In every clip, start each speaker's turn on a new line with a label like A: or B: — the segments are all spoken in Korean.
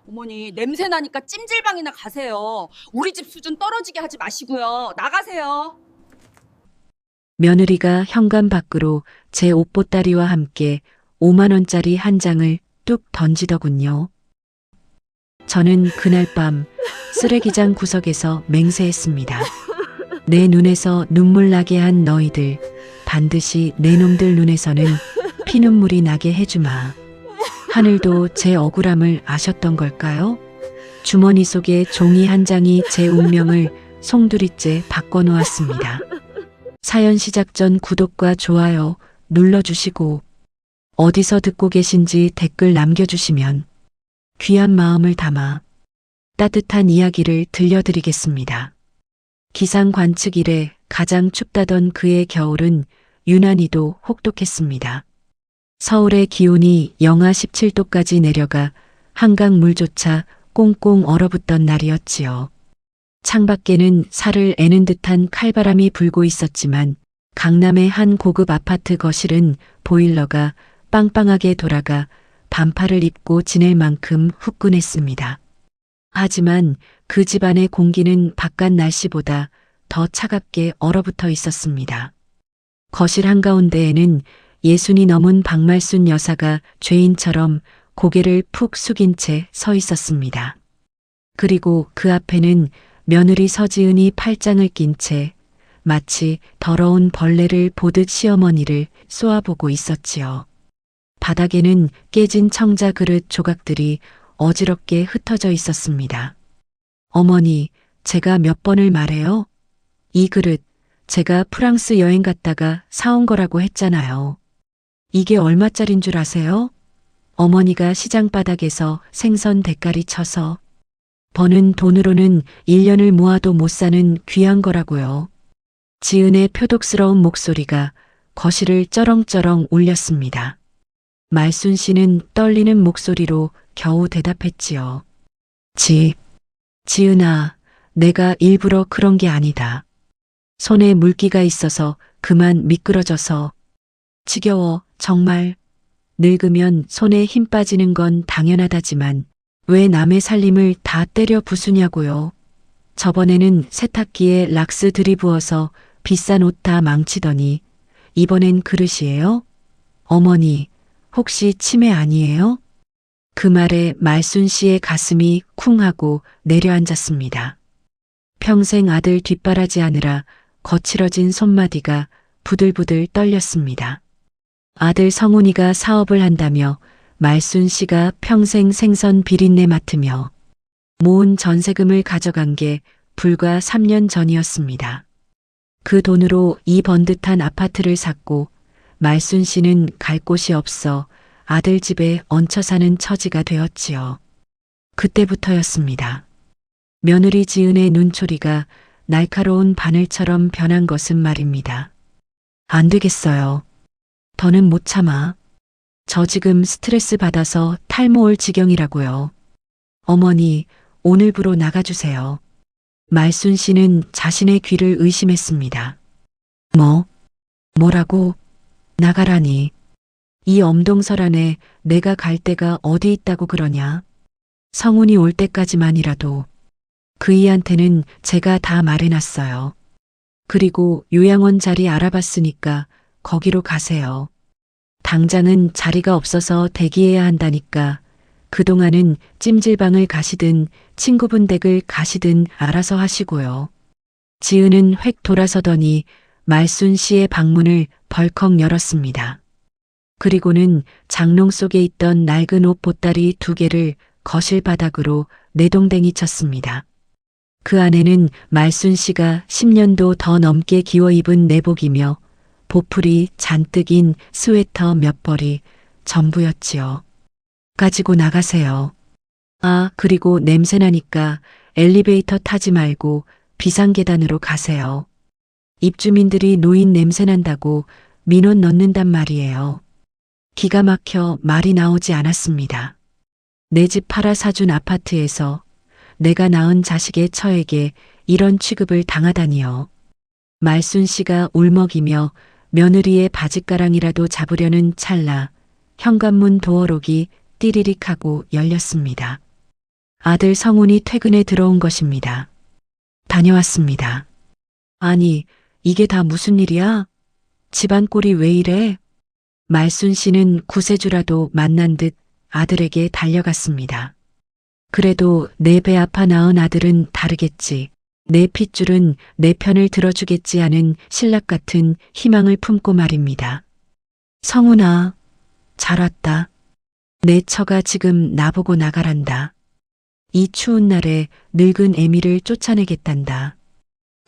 A: 어머니, 냄새 나니까 찜질방이나 가세요. 우리 집 수준 떨어지게 하지 마시고요. 나가세요.
B: 며느리가 현관 밖으로 제 옷보따리와 함께 5만 원짜리 한 장을 뚝 던지더군요. 저는 그날 밤 쓰레기장 구석에서 맹세했습니다. 내 눈에서 눈물 나게 한 너희들, 반드시 내 놈들 눈에서는 피눈물이 나게 해주마. 하늘도 제 억울함을 아셨던 걸까요? 주머니 속에 종이 한 장이 제 운명을 송두리째 바꿔놓았습니다. 사연 시작 전 구독과 좋아요 눌러주시고 어디서 듣고 계신지 댓글 남겨주시면 귀한 마음을 담아 따뜻한 이야기를 들려드리겠습니다. 기상 관측 이래 가장 춥다던 그해 겨울은 유난히도 혹독했습니다. 서울의 기온이 영하 17도까지 내려가 한강물조차 꽁꽁 얼어붙던 날이었지요. 창밖에는 살을 애는 듯한 칼바람이 불고 있었지만 강남의 한 고급 아파트 거실은 보일러가 빵빵하게 돌아가 반팔을 입고 지낼 만큼 후끈했습니다. 하지만 그 집안의 공기는 바깥 날씨보다 더 차갑게 얼어붙어 있었습니다. 거실 한가운데에는 60이 넘은 박말순 여사가 죄인처럼 고개를 푹 숙인 채 서 있었습니다. 그리고 그 앞에는 며느리 서지은이 팔짱을 낀 채 마치 더러운 벌레를 보듯 시어머니를 쏘아보고 있었지요. 바닥에는 깨진 청자 그릇 조각들이 어지럽게 흩어져 있었습니다. 어머니, 제가 몇 번을 말해요? 이 그릇 제가 프랑스 여행 갔다가 사온 거라고 했잖아요. 이게 얼마짜린 줄 아세요? 어머니가 시장 바닥에서 생선 대가리 쳐서 버는 돈으로는 1년을 모아도 못 사는 귀한 거라고요. 지은의 표독스러운 목소리가 거실을 쩌렁쩌렁 울렸습니다. 말순 씨는 떨리는 목소리로 겨우 대답했지요. 지은아, 내가 일부러 그런 게 아니다. 손에 물기가 있어서 그만 미끄러져서. 지겨워, 정말. 늙으면 손에 힘 빠지는 건 당연하다지만 왜 남의 살림을 다 때려 부수냐고요. 저번에는 세탁기에 락스 들이부어서 비싼 옷 다 망치더니 이번엔 그릇이에요? 어머니, 혹시 치매 아니에요? 그 말에 말순 씨의 가슴이 쿵 하고 내려앉았습니다. 평생 아들 뒷바라지 하느라 거칠어진 손마디가 부들부들 떨렸습니다. 아들 성훈이가 사업을 한다며 말순 씨가 평생 생선 비린내 맡으며 모은 전세금을 가져간 게 불과 3년 전이었습니다. 그 돈으로 이 번듯한 아파트를 샀고 말순 씨는 갈 곳이 없어 아들 집에 얹혀 사는 처지가 되었지요. 그때부터였습니다. 며느리 지은의 눈초리가 날카로운 바늘처럼 변한 것은 말입니다. 안 되겠어요. 더는 못 참아. 저 지금 스트레스 받아서 탈모 올 지경이라고요. 어머니, 오늘부로 나가주세요. 말순 씨는 자신의 귀를 의심했습니다. 뭐라고? 나가라니. 이 엄동설 안에 내가 갈 데가 어디 있다고 그러냐? 성훈이 올 때까지만이라도 그이한테는 제가 다 말해놨어요. 그리고 요양원 자리 알아봤으니까 거기로 가세요. 당장은 자리가 없어서 대기해야 한다니까 그동안은 찜질방을 가시든 친구분 댁을 가시든 알아서 하시고요. 지은은 획 돌아서더니 말순 씨의 방문을 벌컥 열었습니다. 그리고는 장롱 속에 있던 낡은 옷 보따리 2개를 거실 바닥으로 내동댕이 쳤습니다. 그 안에는 말순 씨가 10년도 더 넘게 기워 입은 내복이며 보풀이 잔뜩인 스웨터 몇 벌이 전부였지요. 가지고 나가세요. 아, 그리고 냄새나니까 엘리베이터 타지 말고 비상계단으로 가세요. 입주민들이 노인 냄새난다고 민원 넣는단 말이에요. 기가 막혀 말이 나오지 않았습니다. 내 집 팔아 사준 아파트에서 내가 낳은 자식의 처에게 이런 취급을 당하다니요. 말순 씨가 울먹이며 며느리의 바짓가랑이라도 잡으려는 찰나 현관문 도어록이 띠리릭 하고 열렸습니다. 아들 성훈이 퇴근에 들어온 것입니다. 다녀왔습니다. 아니, 이게 다 무슨 일이야? 집안 꼴이 왜 이래? 말순 씨는 구세주라도 만난 듯 아들에게 달려갔습니다. 그래도 내 배 아파 낳은 아들은 다르겠지. 내 핏줄은 내 편을 들어주겠지 하는 신락 같은 희망을 품고 말입니다. 성훈아, 잘 왔다. 내 처가 지금 나보고 나가란다. 이 추운 날에 늙은 애미를 쫓아내겠단다.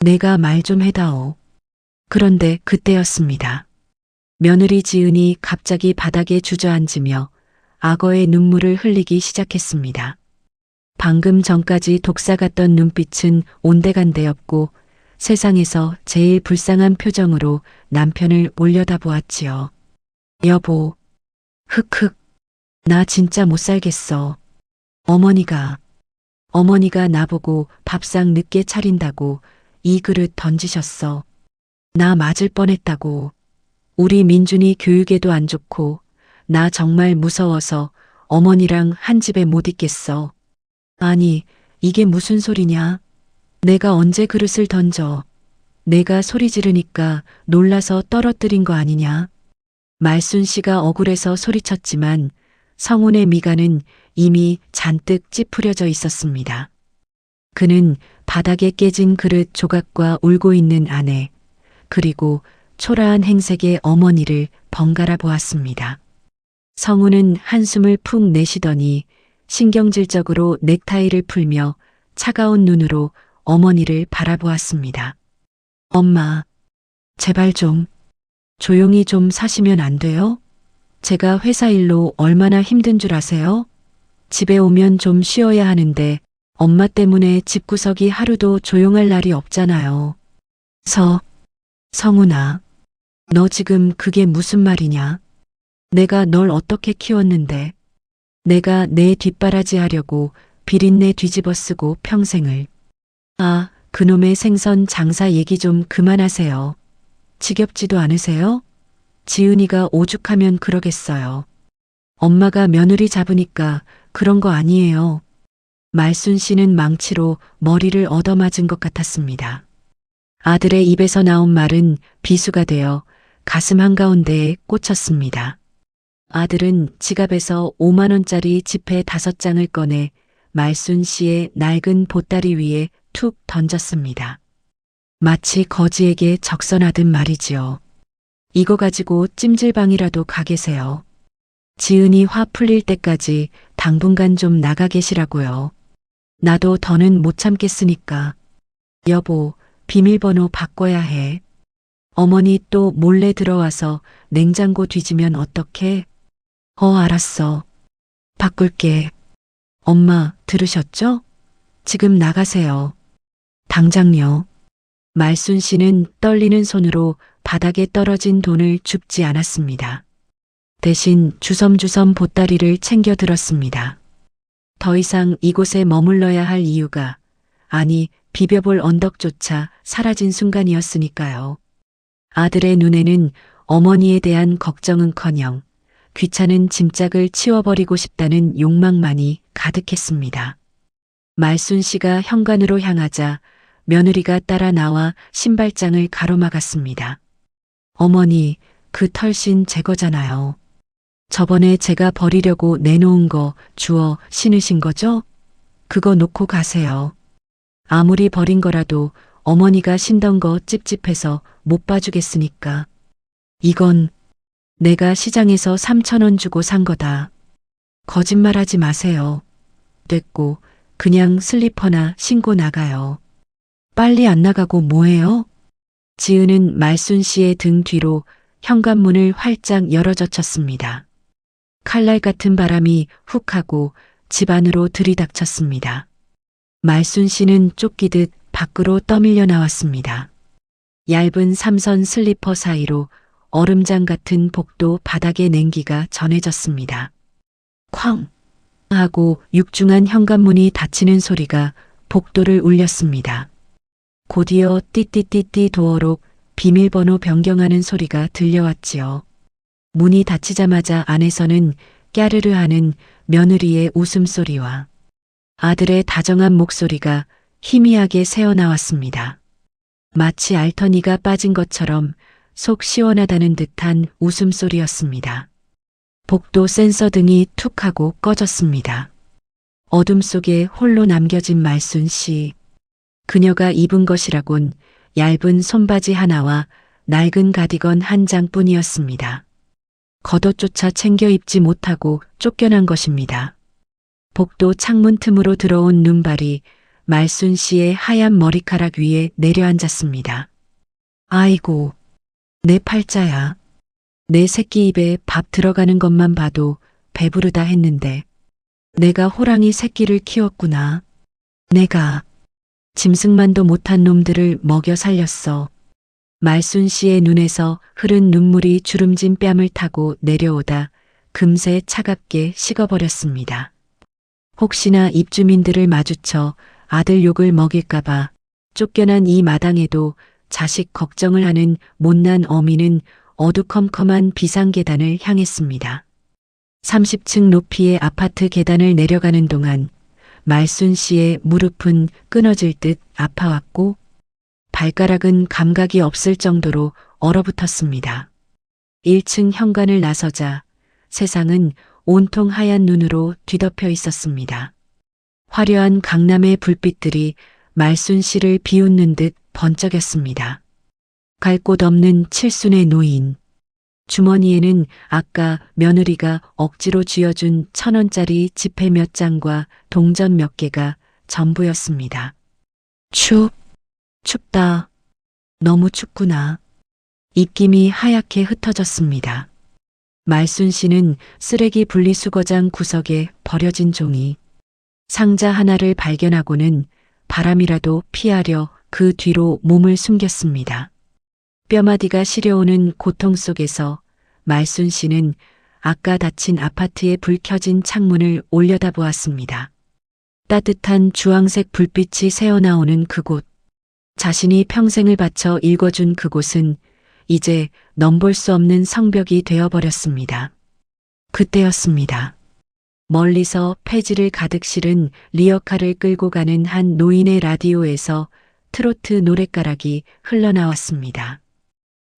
B: 내가 말 좀 해다오. 그런데 그때였습니다. 며느리 지은이 갑자기 바닥에 주저앉으며 악어의 눈물을 흘리기 시작했습니다. 방금 전까지 독사 같던 눈빛은 온데간데였고 세상에서 제일 불쌍한 표정으로 남편을 올려다보았지요. 여보, 흑흑, 나 진짜 못 살겠어. 어머니가 나보고 밥상 늦게 차린다고 이 그릇 던지셨어. 나 맞을 뻔했다고. 우리 민준이 교육에도 안 좋고 나 정말 무서워서 어머니랑 한 집에 못 있겠어. 아니, 이게 무슨 소리냐? 내가 언제 그릇을 던져? 내가 소리 지르니까 놀라서 떨어뜨린 거 아니냐? 말순 씨가 억울해서 소리쳤지만 성훈의 미간은 이미 잔뜩 찌푸려져 있었습니다. 그는 바닥에 깨진 그릇 조각과 울고 있는 아내, 그리고 초라한 행색의 어머니를 번갈아 보았습니다. 성훈은 한숨을 푹 내쉬더니 신경질적으로 넥타이를 풀며 차가운 눈으로 어머니를 바라보았습니다. 엄마, 제발 좀 조용히 좀 사시면 안 돼요? 제가 회사 일로 얼마나 힘든 줄 아세요? 집에 오면 좀 쉬어야 하는데 엄마 때문에 집구석이 하루도 조용할 날이 없잖아요. 성훈아, 너 지금 그게 무슨 말이냐? 내가 널 어떻게 키웠는데? 내가 내 뒷바라지 하려고 비린내 뒤집어 쓰고 평생을. 아, 그놈의 생선 장사 얘기 좀 그만하세요. 지겹지도 않으세요? 지은이가 오죽하면 그러겠어요. 엄마가 며느리 잡으니까 그런 거 아니에요. 말순 씨는 망치로 머리를 얻어맞은 것 같았습니다. 아들의 입에서 나온 말은 비수가 되어 가슴 한가운데에 꽂혔습니다. 아들은 지갑에서 5만 원짜리 지폐 5장을 꺼내 말순 씨의 낡은 보따리 위에 툭 던졌습니다. 마치 거지에게 적선하듯 말이지요. 이거 가지고 찜질방이라도 가 계세요. 지은이 화 풀릴 때까지 당분간 좀 나가 계시라고요. 나도 더는 못 참겠으니까. 여보, 비밀번호 바꿔야 해. 어머니 또 몰래 들어와서 냉장고 뒤지면 어떡해? 알았어. 바꿀게. 엄마, 들으셨죠? 지금 나가세요. 당장요. 말순 씨는 떨리는 손으로 바닥에 떨어진 돈을 줍지 않았습니다. 대신 주섬주섬 보따리를 챙겨 들었습니다. 더 이상 이곳에 머물러야 할 이유가, 아니, 비벼볼 언덕조차 사라진 순간이었으니까요. 아들의 눈에는 어머니에 대한 걱정은커녕 귀찮은 짐짝을 치워버리고 싶다는 욕망만이 가득했습니다. 말순 씨가 현관으로 향하자 며느리가 따라 나와 신발장을 가로막았습니다. 어머니, 그 털신 제 거잖아요. 저번에 제가 버리려고 내놓은 거 주워 신으신 거죠? 그거 놓고 가세요. 아무리 버린 거라도 어머니가 신던 거 찝찝해서 못 봐주겠으니까. 이건 내가 시장에서 3,000원 주고 산 거다. 거짓말하지 마세요. 됐고 그냥 슬리퍼나 신고 나가요. 빨리 안 나가고 뭐해요? 지은은 말순 씨의 등 뒤로 현관문을 활짝 열어젖혔습니다. 칼날 같은 바람이 훅 하고 집 안으로 들이닥쳤습니다. 말순 씨는 쫓기듯 밖으로 떠밀려 나왔습니다. 얇은 삼선 슬리퍼 사이로 얼음장 같은 복도 바닥의 냉기가 전해졌습니다. 쾅 하고 육중한 현관문이 닫히는 소리가 복도를 울렸습니다. 곧이어 띠띠띠띠 도어록 비밀번호 변경하는 소리가 들려왔지요. 문이 닫히자마자 안에서는 깨르르 하는 며느리의 웃음소리와 아들의 다정한 목소리가 희미하게 새어나왔습니다. 마치 알터니가 빠진 것처럼 속 시원하다는 듯한 웃음소리였습니다. 복도 센서 등이 툭 하고 꺼졌습니다. 어둠 속에 홀로 남겨진 말순 씨. 그녀가 입은 것이라곤 얇은 손바지 하나와 낡은 가디건 한 장뿐이었습니다. 겉옷조차 챙겨 입지 못하고 쫓겨난 것입니다. 복도 창문 틈으로 들어온 눈발이 말순 씨의 하얀 머리카락 위에 내려앉았습니다. 아이고, 내 팔자야. 내 새끼 입에 밥 들어가는 것만 봐도 배부르다 했는데 내가 호랑이 새끼를 키웠구나. 내가 짐승만도 못한 놈들을 먹여 살렸어. 말순 씨의 눈에서 흐른 눈물이 주름진 뺨을 타고 내려오다 금세 차갑게 식어버렸습니다. 혹시나 입주민들을 마주쳐 아들 욕을 먹일까봐 쫓겨난 이 마당에도 자식 걱정을 하는 못난 어미는 어두컴컴한 비상계단을 향했습니다. 30층 높이의 아파트 계단을 내려가는 동안 말순 씨의 무릎은 끊어질 듯 아파왔고 발가락은 감각이 없을 정도로 얼어붙었습니다. 1층 현관을 나서자 세상은 온통 하얀 눈으로 뒤덮여 있었습니다. 화려한 강남의 불빛들이 말순 씨를 비웃는 듯 번쩍였습니다. 갈 곳 없는 칠순의 노인. 주머니에는 아까 며느리가 억지로 쥐어준 1,000원짜리 지폐 몇 장과 동전 몇 개가 전부였습니다. 춥다. 너무 춥구나. 입김이 하얗게 흩어졌습니다. 말순 씨는 쓰레기 분리수거장 구석에 버려진 종이, 상자 하나를 발견하고는 바람이라도 피하려 그 뒤로 몸을 숨겼습니다. 뼈마디가 시려오는 고통 속에서 말순 씨는 아까 닫힌 아파트의 불 켜진 창문을 올려다보았습니다. 따뜻한 주황색 불빛이 새어나오는 그곳, 자신이 평생을 바쳐 읽어준 그곳은 이제 넘볼 수 없는 성벽이 되어버렸습니다. 그때였습니다. 멀리서 폐지를 가득 실은 리어카를 끌고 가는 한 노인의 라디오에서 트로트 노랫가락이 흘러나왔습니다.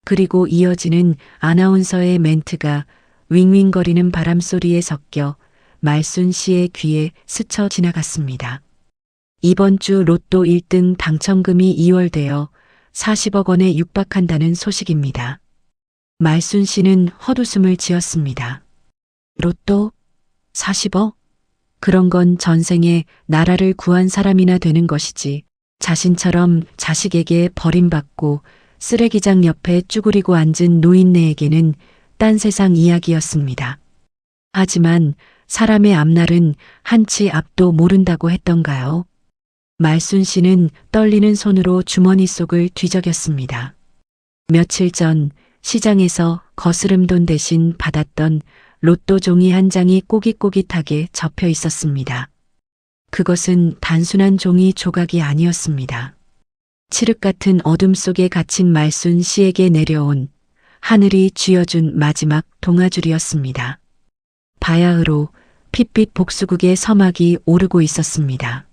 B: 그리고 이어지는 아나운서의 멘트가 윙윙거리는 바람소리에 섞여 말순 씨의 귀에 스쳐 지나갔습니다. 이번 주 로또 1등 당첨금이 2월되어 40억 원에 육박한다는 소식입니다. 말순 씨는 헛웃음을 지었습니다. 로또? 40억? 그런 건 전생에 나라를 구한 사람이나 되는 것이지. 자신처럼 자식에게 버림받고 쓰레기장 옆에 쭈그리고 앉은 노인네에게는 딴 세상 이야기였습니다. 하지만 사람의 앞날은 한치 앞도 모른다고 했던가요? 말순 씨는 떨리는 손으로 주머니 속을 뒤적였습니다. 며칠 전 시장에서 거스름돈 대신 받았던 로또 종이 한 장이 꼬깃꼬깃하게 접혀 있었습니다. 그것은 단순한 종이 조각이 아니었습니다. 칠흑 같은 어둠 속에 갇힌 말순 씨에게 내려온 하늘이 쥐어준 마지막 동아줄이었습니다. 바야흐로 핏빛 복수국의 서막이 오르고 있었습니다.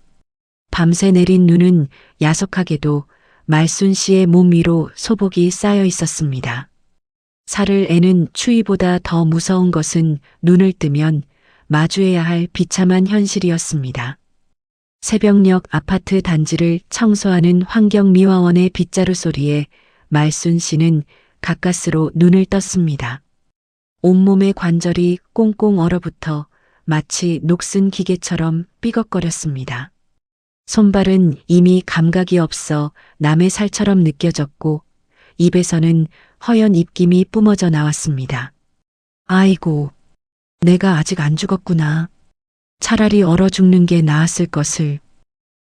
B: 밤새 내린 눈은 야속하게도 말순 씨의 몸 위로 소복이 쌓여 있었습니다. 살을 애는 추위보다 더 무서운 것은 눈을 뜨면 마주해야 할 비참한 현실이었습니다. 새벽녘 아파트 단지를 청소하는 환경미화원의 빗자루 소리에 말순 씨는 가까스로 눈을 떴습니다. 온몸의 관절이 꽁꽁 얼어붙어 마치 녹슨 기계처럼 삐걱거렸습니다. 손발은 이미 감각이 없어 남의 살처럼 느껴졌고 입에서는 허연 입김이 뿜어져 나왔습니다. 아이고, 내가 아직 안 죽었구나. 차라리 얼어 죽는 게 나았을 것을.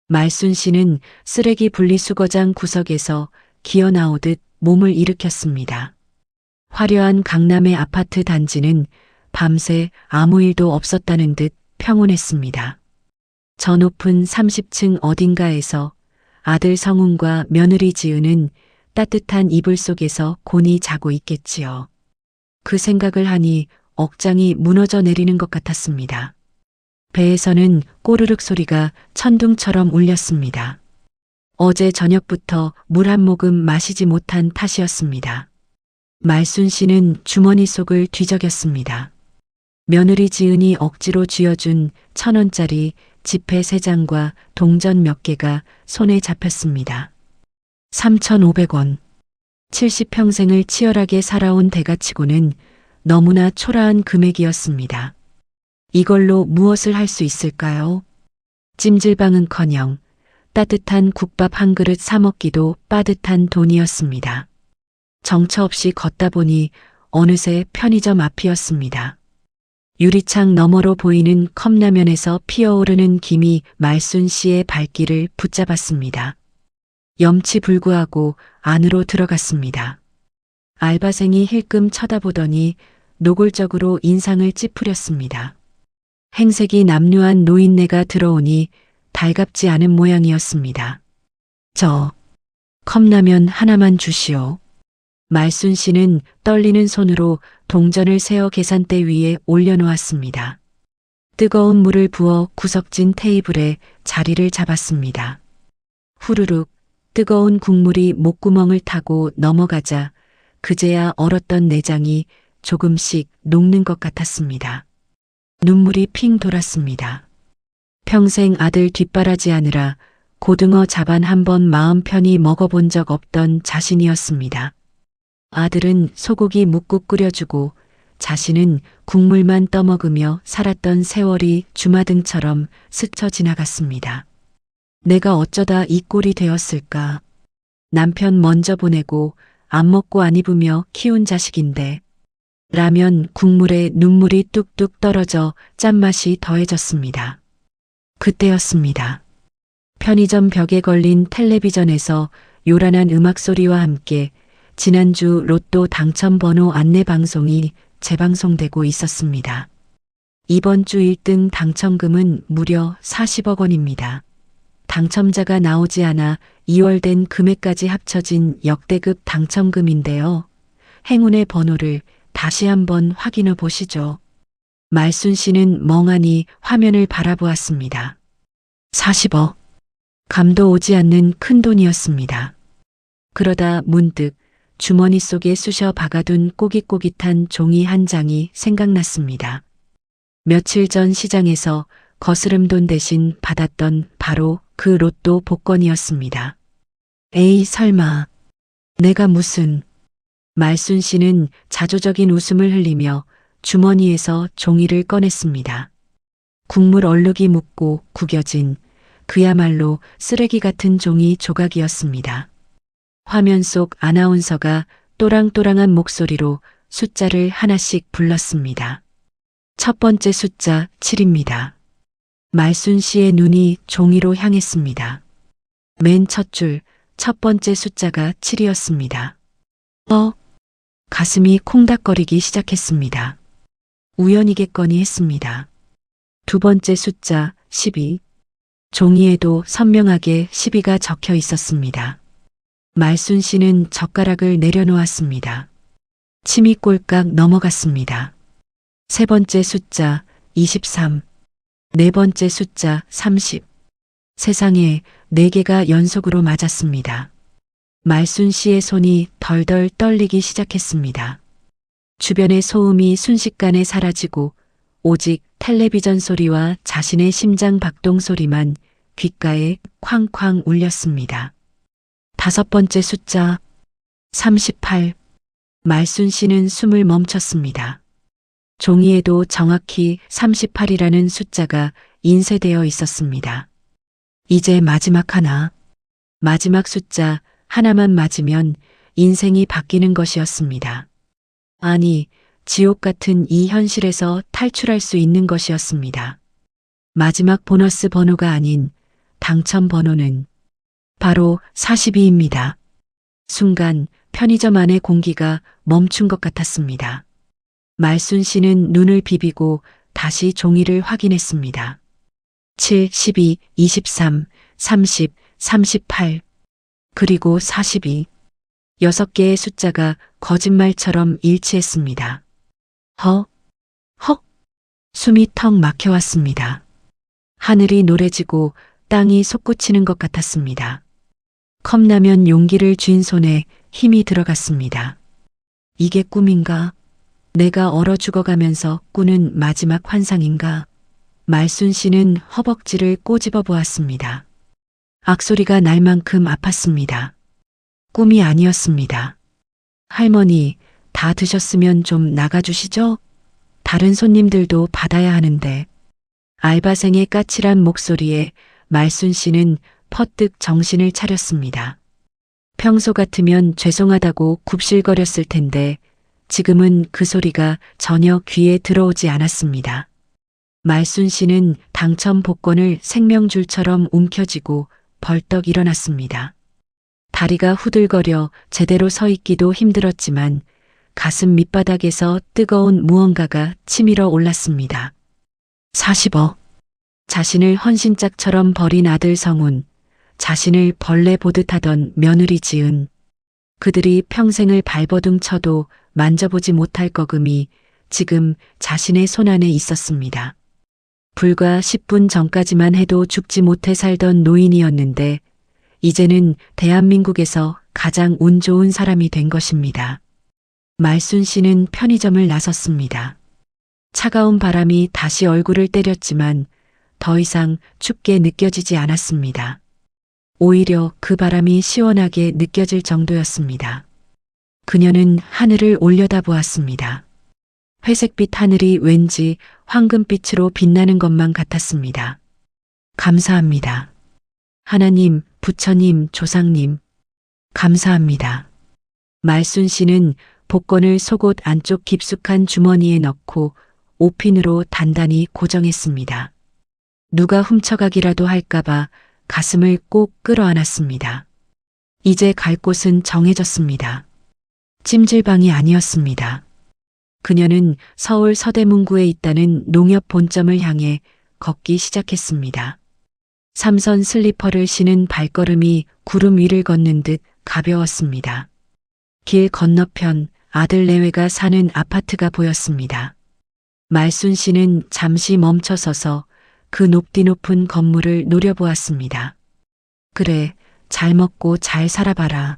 B: 말순 씨는 쓰레기 분리수거장 구석에서 기어 나오듯 몸을 일으켰습니다. 화려한 강남의 아파트 단지는 밤새 아무 일도 없었다는 듯 평온했습니다. 저 높은 30층 어딘가에서 아들 성훈과 며느리 지은은 따뜻한 이불 속에서 곤히 자고 있겠지요. 그 생각을 하니 억장이 무너져 내리는 것 같았습니다. 배에서는 꼬르륵 소리가 천둥처럼 울렸습니다. 어제 저녁부터 물 한 모금 마시지 못한 탓이었습니다. 말순 씨는 주머니 속을 뒤적였습니다. 며느리 지은이 억지로 쥐어준 1,000원짜리 지폐 3장과 동전 몇 개가 손에 잡혔습니다. 3,500원. 70평생을 치열하게 살아온 대가치고는 너무나 초라한 금액이었습니다. 이걸로 무엇을 할 수 있을까요? 찜질방은커녕 따뜻한 국밥 한 그릇 사 먹기도 빠듯한 돈이었습니다. 정처 없이 걷다 보니 어느새 편의점 앞이었습니다. 유리창 너머로 보이는 컵라면에서 피어오르는 김이 말순 씨의 발길을 붙잡았습니다. 염치불구하고 안으로 들어갔습니다. 알바생이 힐끔 쳐다보더니 노골적으로 인상을 찌푸렸습니다. 행색이 남루한 노인네가 들어오니 달갑지 않은 모양이었습니다. 저 컵라면 하나만 주시오. 말순 씨는 떨리는 손으로 동전을 세어 계산대 위에 올려놓았습니다. 뜨거운 물을 부어 구석진 테이블에 자리를 잡았습니다. 후루룩 뜨거운 국물이 목구멍을 타고 넘어가자 그제야 얼었던 내장이 조금씩 녹는 것 같았습니다. 눈물이 핑 돌았습니다. 평생 아들 뒷바라지하느라 고등어 자반 한 번 마음 편히 먹어본 적 없던 자신이었습니다. 아들은 소고기 묵국 끓여주고 자신은 국물만 떠먹으며 살았던 세월이 주마등처럼 스쳐 지나갔습니다. 내가 어쩌다 이 꼴이 되었을까? 남편 먼저 보내고 안 먹고 안 입으며 키운 자식인데 라면 국물에 눈물이 뚝뚝 떨어져 짠맛이 더해졌습니다. 그때였습니다. 편의점 벽에 걸린 텔레비전에서 요란한 음악 소리와 함께 지난주 로또 당첨번호 안내 방송이 재방송되고 있었습니다. 이번 주 1등 당첨금은 무려 40억 원입니다. 당첨자가 나오지 않아 2월 된 금액까지 합쳐진 역대급 당첨금인데요. 행운의 번호를 다시 한번 확인해 보시죠. 말순 씨는 멍하니 화면을 바라보았습니다. 40억. 감도 오지 않는 큰 돈이었습니다. 그러다 문득 주머니 속에 쑤셔 박아둔 꼬깃꼬깃한 종이 한 장이 생각났습니다. 며칠 전 시장에서 거스름돈 대신 받았던 바로 그 로또 복권이었습니다. 에이 설마 내가 무슨. 말순 씨는 자조적인 웃음을 흘리며 주머니에서 종이를 꺼냈습니다. 국물 얼룩이 묻고 구겨진 그야말로 쓰레기 같은 종이 조각이었습니다. 화면 속 아나운서가 또랑또랑한 목소리로 숫자를 하나씩 불렀습니다. 첫 번째 숫자 7입니다. 말순 씨의 눈이 종이로 향했습니다. 맨 첫 줄, 첫 번째 숫자가 7이었습니다. 가슴이 콩닥거리기 시작했습니다. 우연이겠거니 했습니다. 두 번째 숫자 12. 종이에도 선명하게 12가 적혀 있었습니다. 말순 씨는 젓가락을 내려놓았습니다. 침이 꼴깍 넘어갔습니다. 세 번째 숫자 23. 네 번째 숫자 30. 세상에 4개가 연속으로 맞았습니다. 말순 씨의 손이 덜덜 떨리기 시작했습니다. 주변의 소음이 순식간에 사라지고 오직 텔레비전 소리와 자신의 심장 박동 소리만 귓가에 쾅쾅 울렸습니다. 다섯 번째 숫자 38. 말순 씨는 숨을 멈췄습니다. 종이에도 정확히 38이라는 숫자가 인쇄되어 있었습니다. 이제 마지막 하나. 마지막 숫자 하나만 맞으면 인생이 바뀌는 것이었습니다. 아니, 지옥 같은 이 현실에서 탈출할 수 있는 것이었습니다. 마지막 보너스 번호가 아닌 당첨 번호는 바로 42입니다. 순간 편의점 안의 공기가 멈춘 것 같았습니다. 말순 씨는 눈을 비비고 다시 종이를 확인했습니다. 7, 12, 23, 30, 38, 그리고 42. 6개의 숫자가 거짓말처럼 일치했습니다. 헉, 숨이 턱 막혀왔습니다. 하늘이 노래지고 땅이 솟구치는 것 같았습니다. 컵라면 용기를 쥔 손에 힘이 들어갔습니다. 이게 꿈인가? 내가 얼어 죽어가면서 꾸는 마지막 환상인가? 말순 씨는 허벅지를 꼬집어 보았습니다. 악소리가 날 만큼 아팠습니다. 꿈이 아니었습니다. 할머니, 다 드셨으면 좀 나가주시죠? 다른 손님들도 받아야 하는데. 알바생의 까칠한 목소리에 말순 씨는 퍼뜩 정신을 차렸습니다. 평소 같으면 죄송하다고 굽실거렸을 텐데 지금은 그 소리가 전혀 귀에 들어오지 않았습니다. 말순 씨는 당첨 복권을 생명줄처럼 움켜쥐고 벌떡 일어났습니다. 다리가 후들거려 제대로 서 있기도 힘들었지만 가슴 밑바닥에서 뜨거운 무언가가 치밀어 올랐습니다. 40억. 자신을 헌신짝처럼 버린 아들 성훈, 자신을 벌레 보듯 하던 며느리 지은, 그들이 평생을 발버둥 쳐도 만져보지 못할 거금이 지금 자신의 손안에 있었습니다. 불과 10분 전까지만 해도 죽지 못해 살던 노인이었는데 이제는 대한민국에서 가장 운 좋은 사람이 된 것입니다. 말순 씨는 편의점을 나섰습니다. 차가운 바람이 다시 얼굴을 때렸지만 더 이상 춥게 느껴지지 않았습니다. 오히려 그 바람이 시원하게 느껴질 정도였습니다. 그녀는 하늘을 올려다보았습니다. 회색빛 하늘이 왠지 황금빛으로 빛나는 것만 같았습니다. 감사합니다. 하나님, 부처님, 조상님, 감사합니다. 말순 씨는 복권을 속옷 안쪽 깊숙한 주머니에 넣고 옷핀으로 단단히 고정했습니다. 누가 훔쳐가기라도 할까봐 가슴을 꼭 끌어안았습니다. 이제 갈 곳은 정해졌습니다. 찜질방이 아니었습니다. 그녀는 서울 서대문구에 있다는 농협 본점을 향해 걷기 시작했습니다. 삼선 슬리퍼를 신은 발걸음이 구름 위를 걷는 듯 가벼웠습니다. 길 건너편 아들 내외가 사는 아파트가 보였습니다. 말순 씨는 잠시 멈춰서서 그 높디 높은 건물을 노려보았습니다. 그래, 잘 먹고 잘 살아봐라.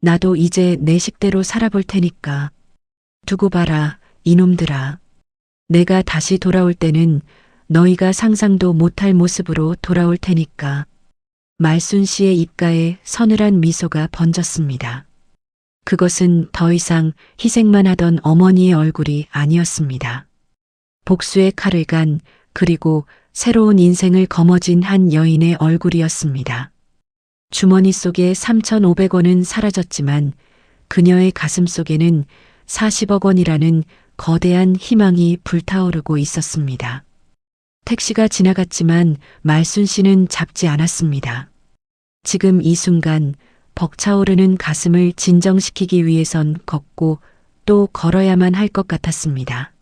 B: 나도 이제 내 식대로 살아볼 테니까. 두고 봐라, 이놈들아. 내가 다시 돌아올 때는 너희가 상상도 못할 모습으로 돌아올 테니까. 말순 씨의 입가에 서늘한 미소가 번졌습니다. 그것은 더 이상 희생만 하던 어머니의 얼굴이 아니었습니다. 복수의 칼을 간 그리고 새로운 인생을 거머쥔 한 여인의 얼굴이었습니다. 주머니 속에 3,500원은 사라졌지만 그녀의 가슴 속에는 40억 원이라는 거대한 희망이 불타오르고 있었습니다. 택시가 지나갔지만 말순 씨는 잡지 않았습니다. 지금 이 순간 벅차오르는 가슴을 진정시키기 위해선 걷고 또 걸어야만 할 것 같았습니다.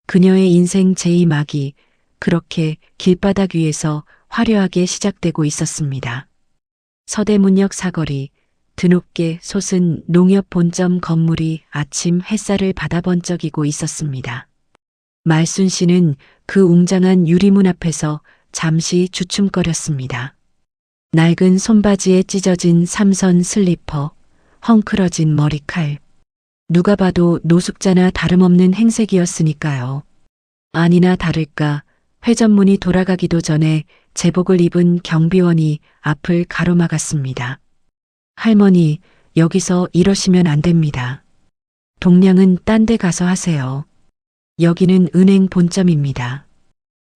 B: 그녀의 인생 제2막이 그렇게 길바닥 위에서 화려하게 시작되고 있었습니다. 서대문역 사거리, 드높게 솟은 농협 본점 건물이 아침 햇살을 받아 번쩍이고 있었습니다. 말순 씨는 그 웅장한 유리문 앞에서 잠시 주춤거렸습니다. 낡은 손바지에 찢어진 삼선 슬리퍼, 헝클어진 머리칼. 누가 봐도 노숙자나 다름없는 행색이었으니까요. 아니나 다를까 회전문이 돌아가기도 전에 제복을 입은 경비원이 앞을 가로막았습니다. 할머니, 여기서 이러시면 안 됩니다. 동량은 딴 데 가서 하세요. 여기는 은행 본점입니다.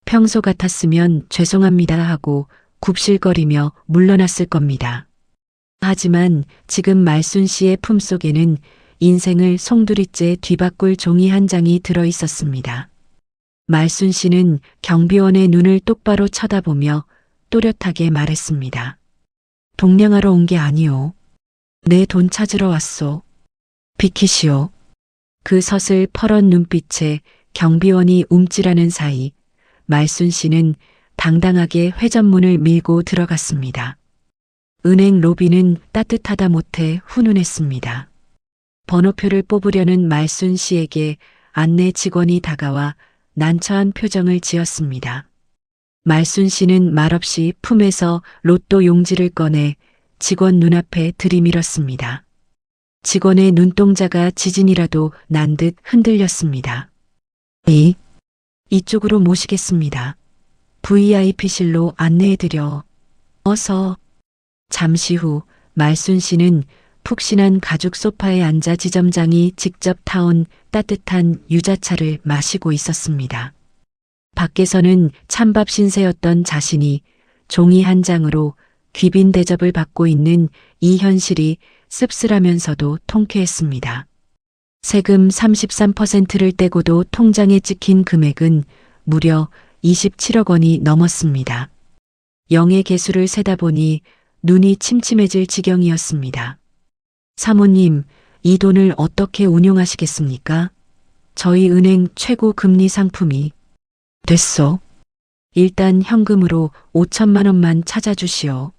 B: 평소 같았으면 죄송합니다 하고 굽실거리며 물러났을 겁니다. 하지만 지금 말순 씨의 품속에는 인생을 송두리째 뒤바꿀 종이 한 장이 들어 있었습니다. 말순 씨는 경비원의 눈을 똑바로 쳐다보며 또렷하게 말했습니다. 동냥하러 온 게 아니오. 내 돈 찾으러 왔소. 비키시오. 그 서슬 퍼런 눈빛에 경비원이 움찔하는 사이 말순 씨는 당당하게 회전문을 밀고 들어갔습니다. 은행 로비는 따뜻하다 못해 훈훈했습니다. 번호표를 뽑으려는 말순 씨에게 안내 직원이 다가와 난처한 표정을 지었습니다. 말순 씨는 말없이 품에서 로또 용지를 꺼내 직원 눈앞에 들이밀었습니다. 직원의 눈동자가 지진이라도 난 듯 흔들렸습니다. 이쪽으로 모시겠습니다. VIP실로 안내해드려. 어서. 잠시 후 말순 씨는 푹신한 가죽 소파에 앉아 지점장이 직접 타온 따뜻한 유자차를 마시고 있었습니다. 밖에서는 찬밥 신세였던 자신이 종이 한 장으로 귀빈 대접을 받고 있는 이 현실이 씁쓸하면서도 통쾌했습니다. 세금 33%를 떼고도 통장에 찍힌 금액은 무려 27억 원이 넘었습니다. 영의 개수를 세다 보니 눈이 침침해질 지경이었습니다. 사모님, 이 돈을 어떻게 운용하시겠습니까? 저희 은행 최고 금리 상품이 됐소. 일단 현금으로 5천만 원만 찾아주시오.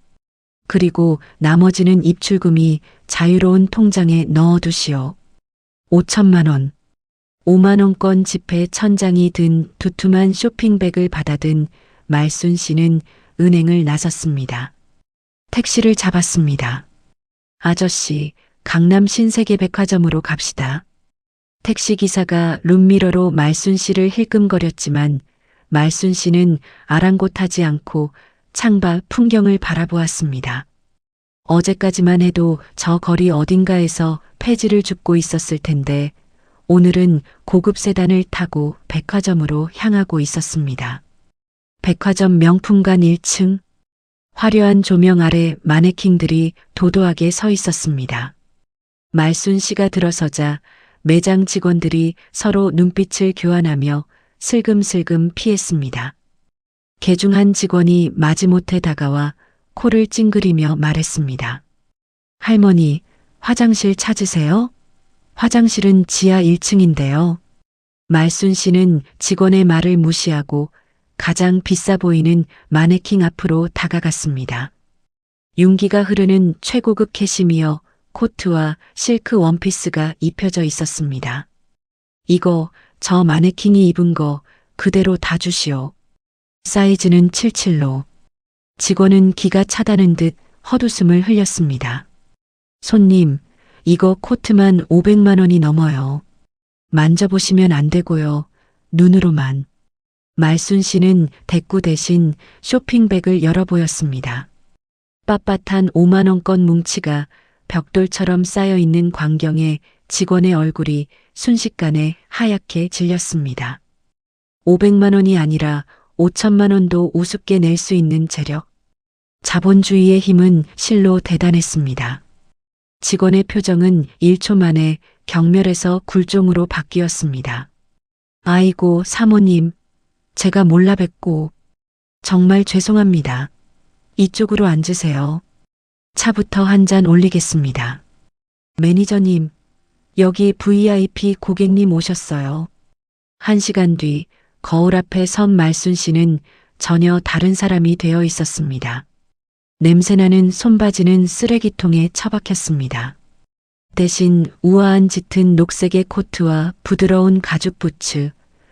B: 그리고 나머지는 입출금이 자유로운 통장에 넣어두시오. 5천만 원. 5만 원권 지폐 1000장이 든 두툼한 쇼핑백을 받아든 말순 씨는 은행을 나섰습니다. 택시를 잡았습니다. 아저씨, 강남 신세계 백화점으로 갑시다. 택시기사가 룸미러로 말순 씨를 힐끔거렸지만 말순 씨는 아랑곳하지 않고 창밖 풍경을 바라보았습니다. 어제까지만 해도 저 거리 어딘가에서 폐지를 줍고 있었을 텐데 오늘은 고급 세단을 타고 백화점으로 향하고 있었습니다. 백화점 명품관 1층. 화려한 조명 아래 마네킹들이 도도하게 서 있었습니다. 말순 씨가 들어서자 매장 직원들이 서로 눈빛을 교환하며 슬금슬금 피했습니다. 개중 한 직원이 마지못해 다가와 코를 찡그리며 말했습니다. 할머니, 화장실 찾으세요? 화장실은 지하 1층인데요. 말순 씨는 직원의 말을 무시하고 가장 비싸 보이는 마네킹 앞으로 다가갔습니다. 윤기가 흐르는 최고급 캐시미어 코트와 실크 원피스가 입혀져 있었습니다. 이거 저 마네킹이 입은 거 그대로 다 주시오. 사이즈는 77로. 직원은 기가 차다는 듯 헛웃음을 흘렸습니다. 손님, 이거 코트만 500만 원이 넘어요. 만져보시면 안 되고요. 눈으로만. 말순 씨는 대꾸 대신 쇼핑백을 열어 보였습니다. 빳빳한 5만 원권 뭉치가 벽돌처럼 쌓여 있는 광경에 직원의 얼굴이 순식간에 하얗게 질렸습니다. 500만 원이 아니라 5천만 원도 우습게 낼 수 있는 재력. 자본주의의 힘은 실로 대단했습니다. 직원의 표정은 1초 만에 경멸에서 굴종으로 바뀌었습니다. 아이고, 사모님. 제가 몰라 뵙고 정말 죄송합니다. 이쪽으로 앉으세요. 차부터 한 잔 올리겠습니다. 매니저님, 여기 VIP 고객님 오셨어요. 1시간 뒤 거울 앞에 선 말순 씨는 전혀 다른 사람이 되어 있었습니다. 냄새나는 손바지는 쓰레기통에 처박혔습니다. 대신 우아한 짙은 녹색의 코트와 부드러운 가죽 부츠,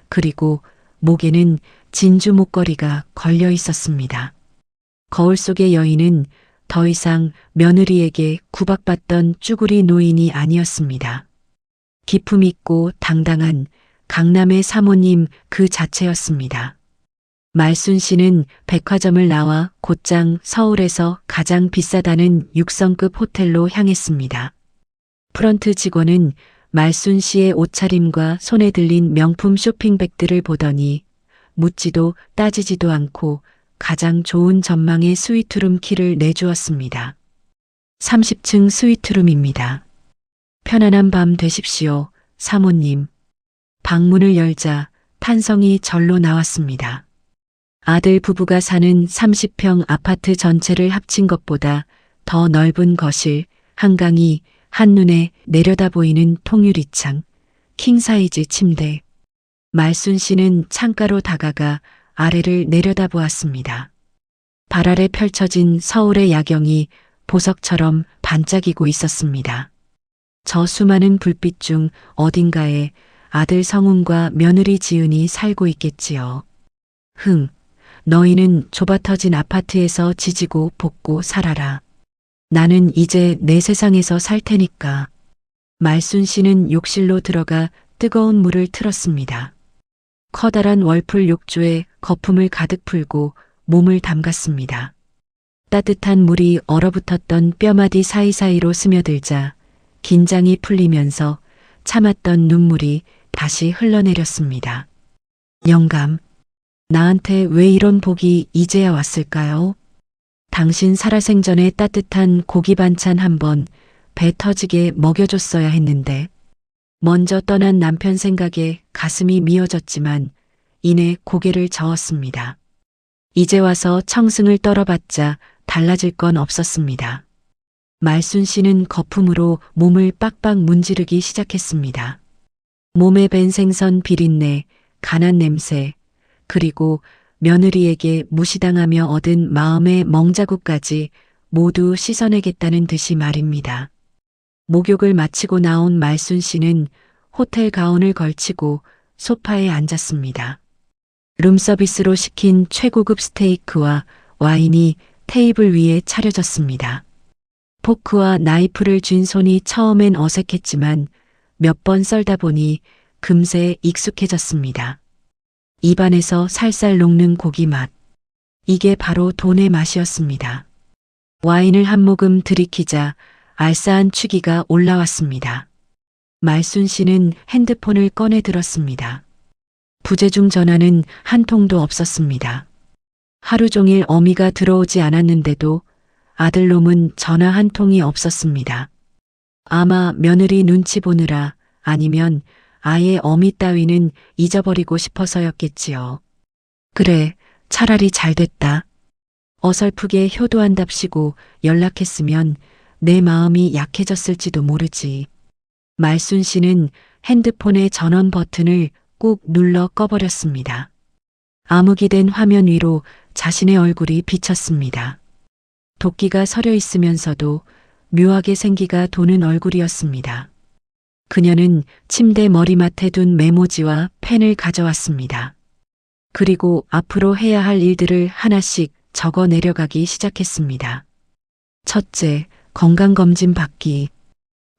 B: 그리고 목에는 진주 목걸이가 걸려 있었습니다. 거울 속의 여인은 더 이상 며느리에게 구박받던 쭈구리 노인이 아니었습니다. 기품 있고 당당한 강남의 사모님 그 자체였습니다. 말순 씨는 백화점을 나와 곧장 서울에서 가장 비싸다는 6성급 호텔로 향했습니다. 프런트 직원은 말순 씨의 옷차림과 손에 들린 명품 쇼핑백들을 보더니 묻지도 따지지도 않고 가장 좋은 전망의 스위트룸 키를 내주었습니다. 30층 스위트룸입니다. 편안한 밤 되십시오, 사모님. 방문을 열자 탄성이 절로 나왔습니다. 아들 부부가 사는 30평 아파트 전체를 합친 것보다 더 넓은 거실, 한강이 한눈에 내려다 보이는 통유리창, 킹사이즈 침대. 말순 씨는 창가로 다가가 아래를 내려다 보았습니다. 발 아래 펼쳐진 서울의 야경이 보석처럼 반짝이고 있었습니다. 저 수많은 불빛 중 어딘가에 아들 성훈과 며느리 지은이 살고 있겠지요. 너희는 좁아터진 아파트에서 지지고 볶고 살아라. 나는 이제 내 세상에서 살 테니까. 말순 씨는 욕실로 들어가 뜨거운 물을 틀었습니다. 커다란 월풀 욕조에 거품을 가득 풀고 몸을 담갔습니다. 따뜻한 물이 얼어붙었던 뼈마디 사이사이로 스며들자 긴장이 풀리면서 참았던 눈물이 다시 흘러내렸습니다. 영감, 나한테 왜 이런 복이 이제야 왔을까요? 당신 살아생전에 따뜻한 고기 반찬 한번 배 터지게 먹여줬어야 했는데, 먼저 떠난 남편 생각에 가슴이 미어졌지만 이내 고개를 저었습니다. 이제 와서 청승을 떨어봤자 달라질 건 없었습니다. 말순 씨는 거품으로 몸을 빡빡 문지르기 시작했습니다. 몸에 밴 생선 비린내, 간한 냄새, 그리고 며느리에게 무시당하며 얻은 마음의 멍자국까지 모두 씻어내겠다는 듯이 말입니다. 목욕을 마치고 나온 말순 씨는 호텔 가운을 걸치고 소파에 앉았습니다. 룸서비스로 시킨 최고급 스테이크와 와인이 테이블 위에 차려졌습니다. 포크와 나이프를 쥔 손이 처음엔 어색했지만 몇 번 썰다 보니 금세 익숙해졌습니다. 입안에서 살살 녹는 고기 맛. 이게 바로 돈의 맛이었습니다. 와인을 한 모금 들이키자 알싸한 취기가 올라왔습니다. 말순 씨는 핸드폰을 꺼내 들었습니다. 부재중 전화는 한 통도 없었습니다. 하루 종일 어미가 들어오지 않았는데도 아들놈은 전화 한 통이 없었습니다. 아마 며느리 눈치 보느라 아니면 아예 어미 따위는 잊어버리고 싶어서였겠지요. 그래, 차라리 잘 됐다. 어설프게 효도한답시고 연락했으면 내 마음이 약해졌을지도 모르지. 말순 씨는 핸드폰의 전원 버튼을 꾹 눌러 꺼버렸습니다. 암흑이된 화면 위로 자신의 얼굴이 비쳤습니다. 도끼가 서려 있으면서도 묘하게 생기가 도는 얼굴이었습니다. 그녀는 침대 머리맡에 둔 메모지와 펜을 가져왔습니다. 그리고 앞으로 해야 할 일들을 하나씩 적어 내려가기 시작했습니다. 첫째, 건강검진 받기.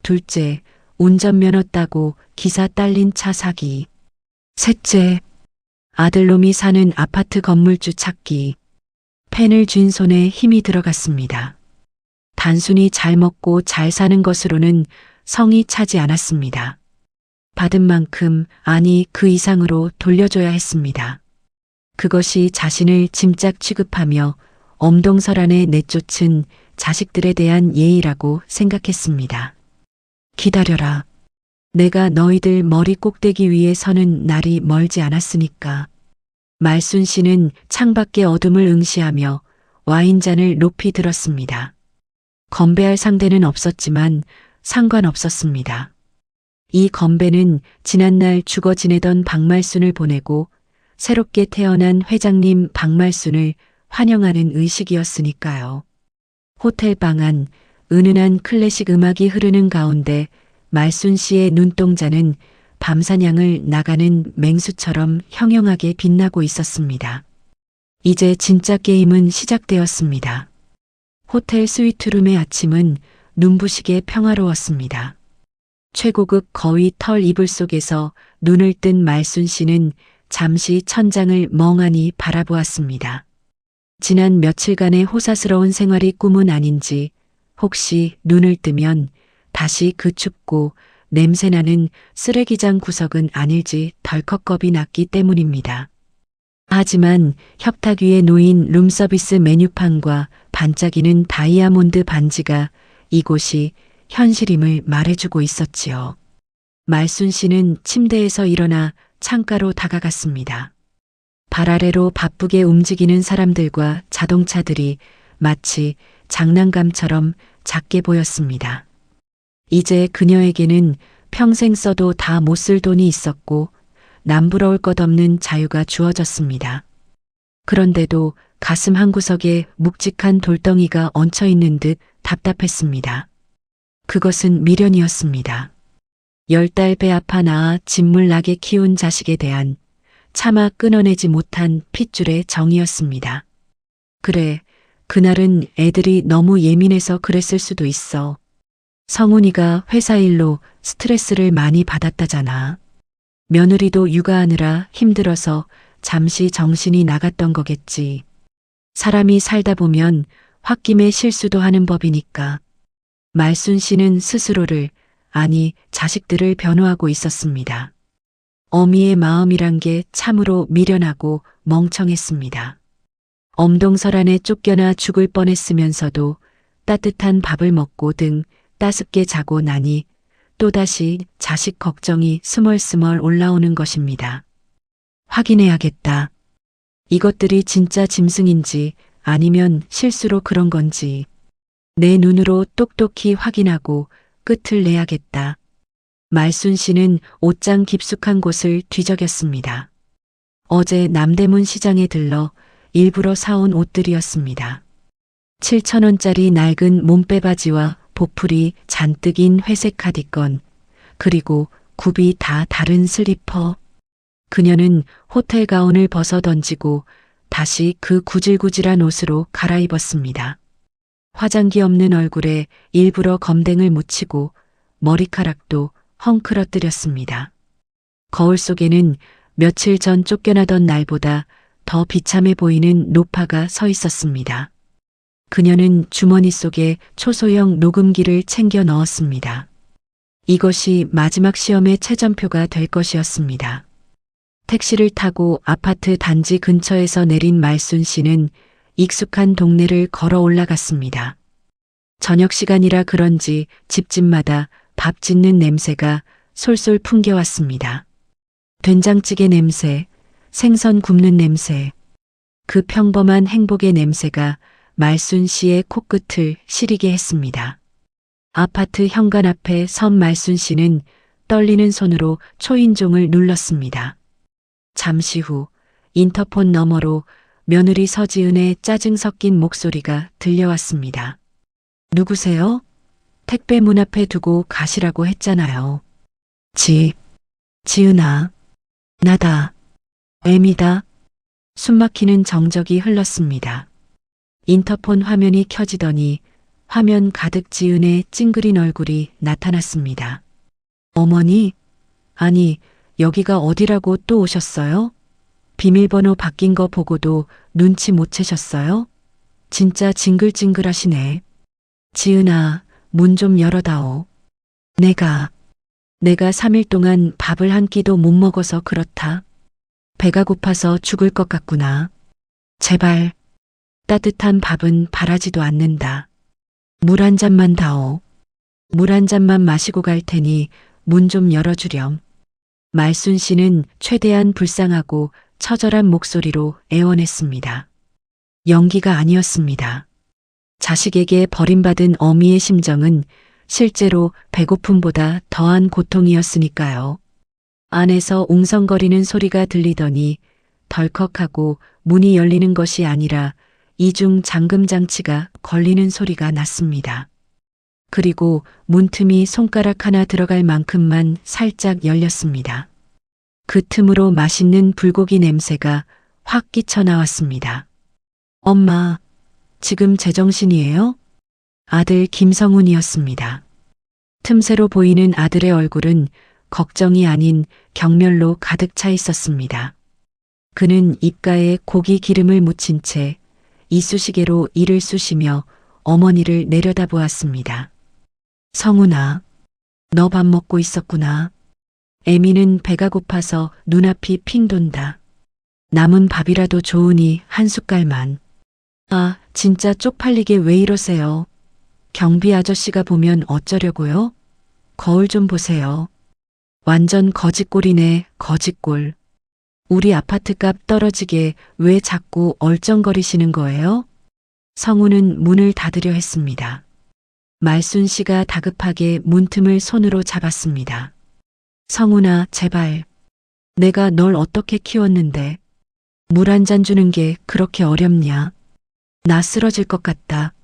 B: 둘째, 운전면허 따고 기사 딸린 차 사기. 셋째, 아들놈이 사는 아파트 건물주 찾기. 펜을 쥔 손에 힘이 들어갔습니다. 단순히 잘 먹고 잘 사는 것으로는 성이 차지 않았습니다. 받은 만큼, 아니 그 이상으로 돌려줘야 했습니다. 그것이 자신을 짐짝 취급하며 엄동설안에 내쫓은 자식들에 대한 예의라고 생각했습니다. 기다려라. 내가 너희들 머리 꼭대기 위에 서는 날이 멀지 않았으니까. 말순 씨는 창밖의 어둠을 응시하며 와인잔을 높이 들었습니다. 건배할 상대는 없었지만 상관없었습니다. 이 건배는 지난날 죽어 지내던 박말순을 보내고 새롭게 태어난 회장님 박말순을 환영하는 의식이었으니까요. 호텔 방 안 은은한 클래식 음악이 흐르는 가운데 말순 씨의 눈동자는 밤사냥을 나가는 맹수처럼 형형하게 빛나고 있었습니다. 이제 진짜 게임은 시작되었습니다. 호텔 스위트룸의 아침은 눈부시게 평화로웠습니다. 최고급 거위 털 이불 속에서 눈을 뜬 말순 씨는 잠시 천장을 멍하니 바라보았습니다. 지난 며칠간의 호사스러운 생활이 꿈은 아닌지 혹시 눈을 뜨면 다시 그 춥고 냄새나는 쓰레기장 구석은 아닐지 덜컥 겁이 났기 때문입니다. 하지만 협탁 위에 놓인 룸서비스 메뉴판과 반짝이는 다이아몬드 반지가 이곳이 현실임을 말해주고 있었지요. 말순 씨는 침대에서 일어나 창가로 다가갔습니다. 발 아래로 바쁘게 움직이는 사람들과 자동차들이 마치 장난감처럼 작게 보였습니다. 이제 그녀에게는 평생 써도 다 못 쓸 돈이 있었고 남부러울 것 없는 자유가 주어졌습니다. 그런데도 가슴 한구석에 묵직한 돌덩이가 얹혀 있는 듯 답답했습니다. 그것은 미련이었습니다. 10달 배 아파 낳아 진물나게 키운 자식에 대한 차마 끊어내지 못한 핏줄의 정이었습니다. 그래, 그날은 애들이 너무 예민해서 그랬을 수도 있어. 성훈이가 회사 일로 스트레스를 많이 받았다잖아. 며느리도 육아하느라 힘들어서 잠시 정신이 나갔던 거겠지. 사람이 살다 보면 홧김에 실수도 하는 법이니까. 말순 씨는 스스로를, 아니 자식들을 변호하고 있었습니다. 어미의 마음이란 게 참으로 미련하고 멍청했습니다. 엄동설안에 쫓겨나 죽을 뻔했으면서도 따뜻한 밥을 먹고 등 따숩게 자고 나니 또다시 자식 걱정이 스멀스멀 올라오는 것입니다. 확인해야겠다. 이것들이 진짜 짐승인지 아니면 실수로 그런 건지 내 눈으로 똑똑히 확인하고 끝을 내야겠다. 말순 씨는 옷장 깊숙한 곳을 뒤적였습니다. 어제 남대문 시장에 들러 일부러 사온 옷들이었습니다. 7,000원짜리 낡은 몸빼바지와 보풀이 잔뜩인 회색 카디건, 그리고 굽이 다 다른 슬리퍼. 그녀는 호텔 가운을 벗어 던지고 다시 그 구질구질한 옷으로 갈아입었습니다. 화장기 없는 얼굴에 일부러 검댕을 묻히고 머리카락도 헝클어뜨렸습니다. 거울 속에는 며칠 전 쫓겨나던 날보다 더 비참해 보이는 노파가 서 있었습니다. 그녀는 주머니 속에 초소형 녹음기를 챙겨 넣었습니다. 이것이 마지막 시험의 채점표가 될 것이었습니다. 택시를 타고 아파트 단지 근처에서 내린 말순 씨는 익숙한 동네를 걸어 올라갔습니다. 저녁 시간이라 그런지 집집마다 밥 짓는 냄새가 솔솔 풍겨왔습니다. 된장찌개 냄새, 생선 굽는 냄새, 그 평범한 행복의 냄새가 말순 씨의 코끝을 시리게 했습니다. 아파트 현관 앞에 선 말순 씨는 떨리는 손으로 초인종을 눌렀습니다. 잠시 후 인터폰 너머로 며느리 서지은의 짜증 섞인 목소리가 들려왔습니다. 누구세요? 택배 문 앞에 두고 가시라고 했잖아요. 지은아. 나다. 애미다. 숨막히는 정적이 흘렀습니다. 인터폰 화면이 켜지더니 화면 가득 지은의 찡그린 얼굴이 나타났습니다. 어머니? 아니, 여기가 어디라고 또 오셨어요? 비밀번호 바뀐 거 보고도 눈치 못 채셨어요? 진짜 징글징글하시네. 지은아, 문 좀 열어다오. 내가 3일 동안 밥을 한 끼도 못 먹어서 그렇다. 배가 고파서 죽을 것 같구나. 제발, 따뜻한 밥은 바라지도 않는다. 물 한 잔만 다오. 물 한 잔만 마시고 갈 테니 문 좀 열어주렴. 말순 씨는 최대한 불쌍하고 처절한 목소리로 애원했습니다. 연기가 아니었습니다. 자식에게 버림받은 어미의 심정은 실제로 배고픔보다 더한 고통이었으니까요. 안에서 웅성거리는 소리가 들리더니 덜컥하고 문이 열리는 것이 아니라 이중 잠금 장치가 걸리는 소리가 났습니다. 그리고 문틈이 손가락 하나 들어갈 만큼만 살짝 열렸습니다. 그 틈으로 맛있는 불고기 냄새가 확 끼쳐 나왔습니다. 엄마, 지금 제정신이에요? 아들 김성훈이었습니다. 틈새로 보이는 아들의 얼굴은 걱정이 아닌 경멸로 가득 차 있었습니다. 그는 입가에 고기 기름을 묻힌 채 이쑤시개로 이를 쑤시며 어머니를 내려다보았습니다. 성훈아, 너 밥 먹고 있었구나. 애미는 배가 고파서 눈앞이 핑 돈다. 남은 밥이라도 좋으니 한 숟갈만. 아, 진짜 쪽팔리게 왜 이러세요? 경비 아저씨가 보면 어쩌려고요? 거울 좀 보세요. 완전 거짓골이네, 거짓골. 우리 아파트값 떨어지게 왜 자꾸 얼쩡거리시는 거예요? 성우는 문을 닫으려 했습니다. 말순 씨가 다급하게 문틈을 손으로 잡았습니다. 성훈아, 제발. 내가 널 어떻게 키웠는데. 물 한 잔 주는 게 그렇게 어렵냐. 나 쓰러질 것 같다.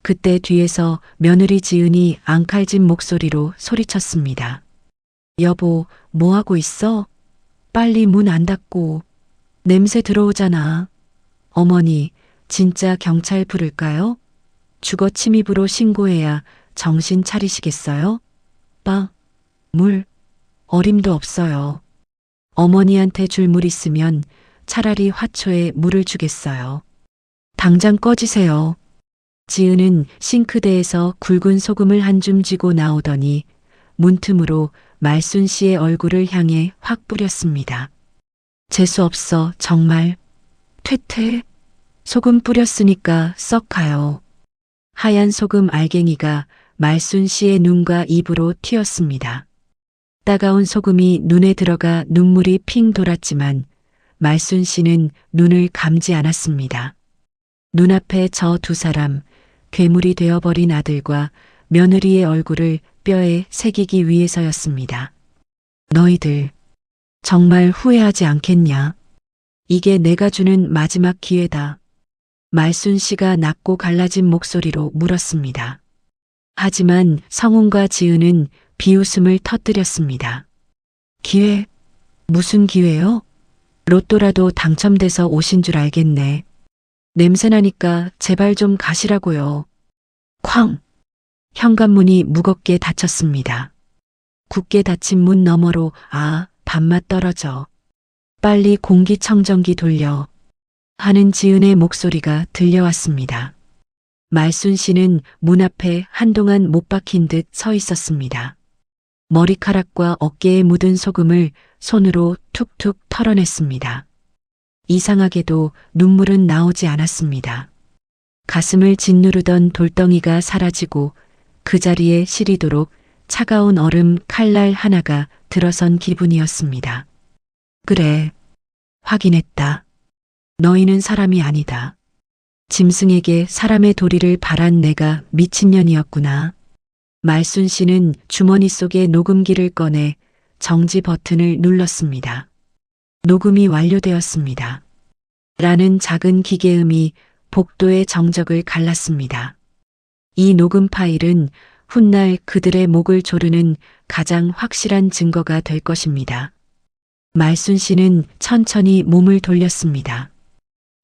B: 그때 뒤에서 며느리 지은이 앙칼진 목소리로 소리쳤습니다. 여보, 뭐하고 있어? 빨리 문 안 닫고. 냄새 들어오잖아. 어머니, 진짜 경찰 부를까요? 주거 침입으로 신고해야 정신 차리시겠어요? 물, 어림도 없어요. 어머니한테 줄 물 있으면 차라리 화초에 물을 주겠어요. 당장 꺼지세요. 지은은 싱크대에서 굵은 소금을 한 줌 쥐고 나오더니 문틈으로 말순 씨의 얼굴을 향해 확 뿌렸습니다. 재수 없어, 정말. 퇴퇴. 소금 뿌렸으니까 썩 가요. 하얀 소금 알갱이가 말순 씨의 눈과 입으로 튀었습니다. 따가운 소금이 눈에 들어가 눈물이 핑 돌았지만 말순 씨는 눈을 감지 않았습니다. 눈앞에 저 두 사람, 괴물이 되어버린 아들과 며느리의 얼굴을 뼈에 새기기 위해서였습니다. 너희들, 정말 후회하지 않겠냐? 이게 내가 주는 마지막 기회다. 말순 씨가 낮고 갈라진 목소리로 물었습니다. 하지만 성훈과 지은은 비웃음을 터뜨렸습니다. 기회? 무슨 기회요? 로또라도 당첨돼서 오신 줄 알겠네. 냄새나니까 제발 좀 가시라고요. 쾅! 현관문이 무겁게 닫혔습니다. 굳게 닫힌 문 너머로 밥맛 떨어져. 빨리 공기청정기 돌려. 하는 지은의 목소리가 들려왔습니다. 말순 씨는 문 앞에 한동안 못 박힌 듯 서 있었습니다. 머리카락과 어깨에 묻은 소금을 손으로 툭툭 털어냈습니다. 이상하게도 눈물은 나오지 않았습니다. 가슴을 짓누르던 돌덩이가 사라지고 그 자리에 시리도록 차가운 얼음 칼날 하나가 들어선 기분이었습니다. 그래, 확인했다. 너희는 사람이 아니다. 짐승에게 사람의 도리를 바란 내가 미친년이었구나. 말순 씨는 주머니 속에 녹음기를 꺼내 정지 버튼을 눌렀습니다. 녹음이 완료되었습니다. 라는 작은 기계음이 복도의 정적을 갈랐습니다. 이 녹음 파일은 훗날 그들의 목을 조르는 가장 확실한 증거가 될 것입니다. 말순 씨는 천천히 몸을 돌렸습니다.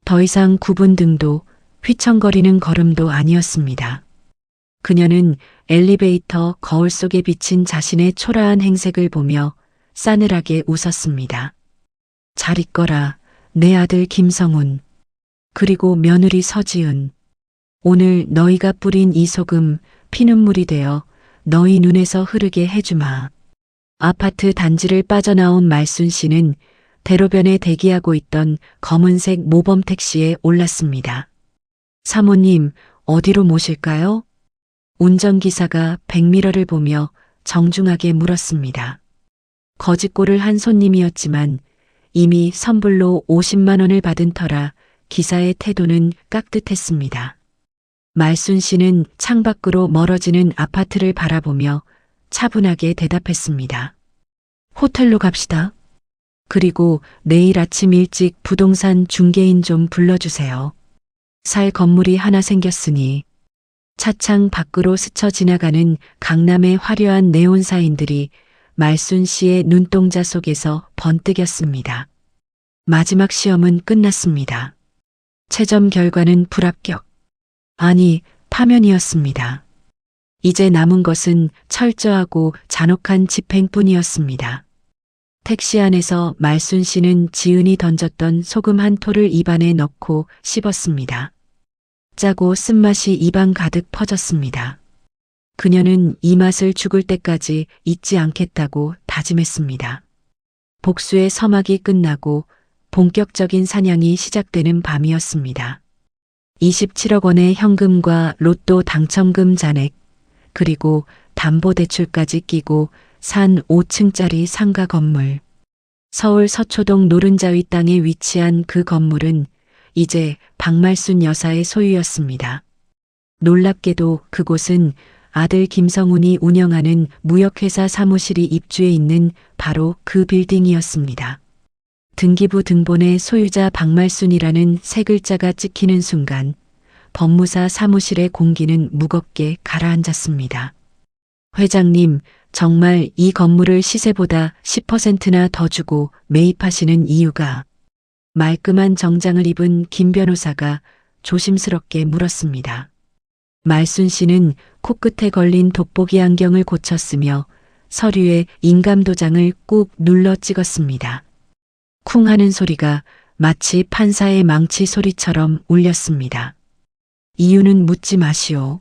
B: 더 이상 굽은 등도 휘청거리는 걸음도 아니었습니다. 그녀는 엘리베이터 거울 속에 비친 자신의 초라한 행색을 보며 싸늘하게 웃었습니다. 잘 있거라, 내 아들 김성훈. 그리고 며느리 서지은. 오늘 너희가 뿌린 이 소금 피눈물이 되어 너희 눈에서 흐르게 해주마. 아파트 단지를 빠져나온 말순 씨는 대로변에 대기하고 있던 검은색 모범 택시에 올랐습니다. 사모님, 어디로 모실까요? 운전기사가 백미러를 보며 정중하게 물었습니다. 거짓골을 한 손님이었지만 이미 선불로 50만 원을 받은 터라 기사의 태도는 깍듯했습니다. 말순 씨는 창밖으로 멀어지는 아파트를 바라보며 차분하게 대답했습니다. 호텔로 갑시다. 그리고 내일 아침 일찍 부동산 중개인 좀 불러주세요. 살 건물이 하나 생겼으니. 차창 밖으로 스쳐 지나가는 강남의 화려한 네온 사인들이 말순 씨의 눈동자 속에서 번뜩였습니다. 마지막 시험은 끝났습니다. 채점 결과는 불합격. 아니, 파면이었습니다. 이제 남은 것은 철저하고 잔혹한 집행뿐이었습니다. 택시 안에서 말순 씨는 지은이 던졌던 소금 한 톨을 입안에 넣고 씹었습니다. 짜고 쓴맛이 입안 가득 퍼졌습니다. 그녀는 이 맛을 죽을 때까지 잊지 않겠다고 다짐했습니다. 복수의 서막이 끝나고 본격적인 사냥이 시작되는 밤이었습니다. 27억 원의 현금과 로또 당첨금 잔액, 그리고 담보대출까지 끼고 산 5층짜리 상가 건물. 서울 서초동 노른자위 땅에 위치한 그 건물은 이제 박말순 여사의 소유였습니다. 놀랍게도 그곳은 아들 김성훈이 운영하는 무역회사 사무실이 입주해 있는 바로 그 빌딩이었습니다. 등기부 등본에 소유자 박말순이라는 세 글자가 찍히는 순간 법무사 사무실의 공기는 무겁게 가라앉았습니다. 회장님, 정말 이 건물을 시세보다 10%나 더 주고 매입하시는 이유가? 말끔한 정장을 입은 김 변호사가 조심스럽게 물었습니다. 말순 씨는 코끝에 걸린 돋보기 안경을 고쳤으며 서류에 인감도장을 꾹 눌러 찍었습니다. 쿵 하는 소리가 마치 판사의 망치 소리처럼 울렸습니다. 이유는 묻지 마시오.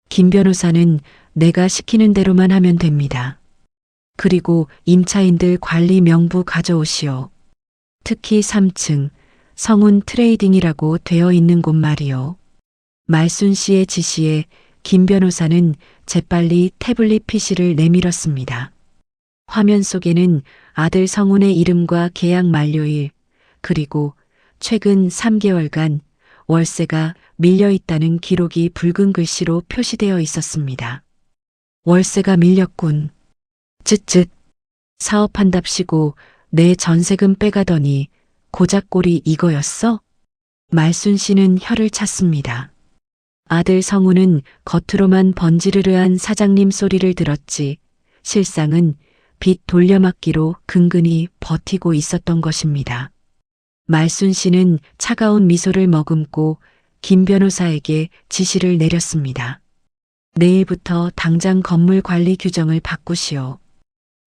B: 김 변호사는 내가 시키는 대로만 하면 됩니다. 그리고 임차인들 관리 명부 가져오시오. 특히 3층 성운 트레이딩이라고 되어 있는 곳 말이오. 말순 씨의 지시에 김 변호사는 재빨리 태블릿 PC를 내밀었습니다. 화면 속에는 아들 성운의 이름과 계약 만료일, 그리고 최근 3개월간 월세가 밀려 있다는 기록이 붉은 글씨로 표시되어 있었습니다. 월세가 밀렸군. 쯧쯧. 사업한답시고 내 전세금 빼가더니 고작 꼴이 이거였어? 말순 씨는 혀를 찼습니다. 아들 성우는 겉으로만 번지르르한 사장님 소리를 들었지 실상은 빚 돌려막기로 근근히 버티고 있었던 것입니다. 말순 씨는 차가운 미소를 머금고 김 변호사에게 지시를 내렸습니다. 내일부터 당장 건물 관리 규정을 바꾸시오.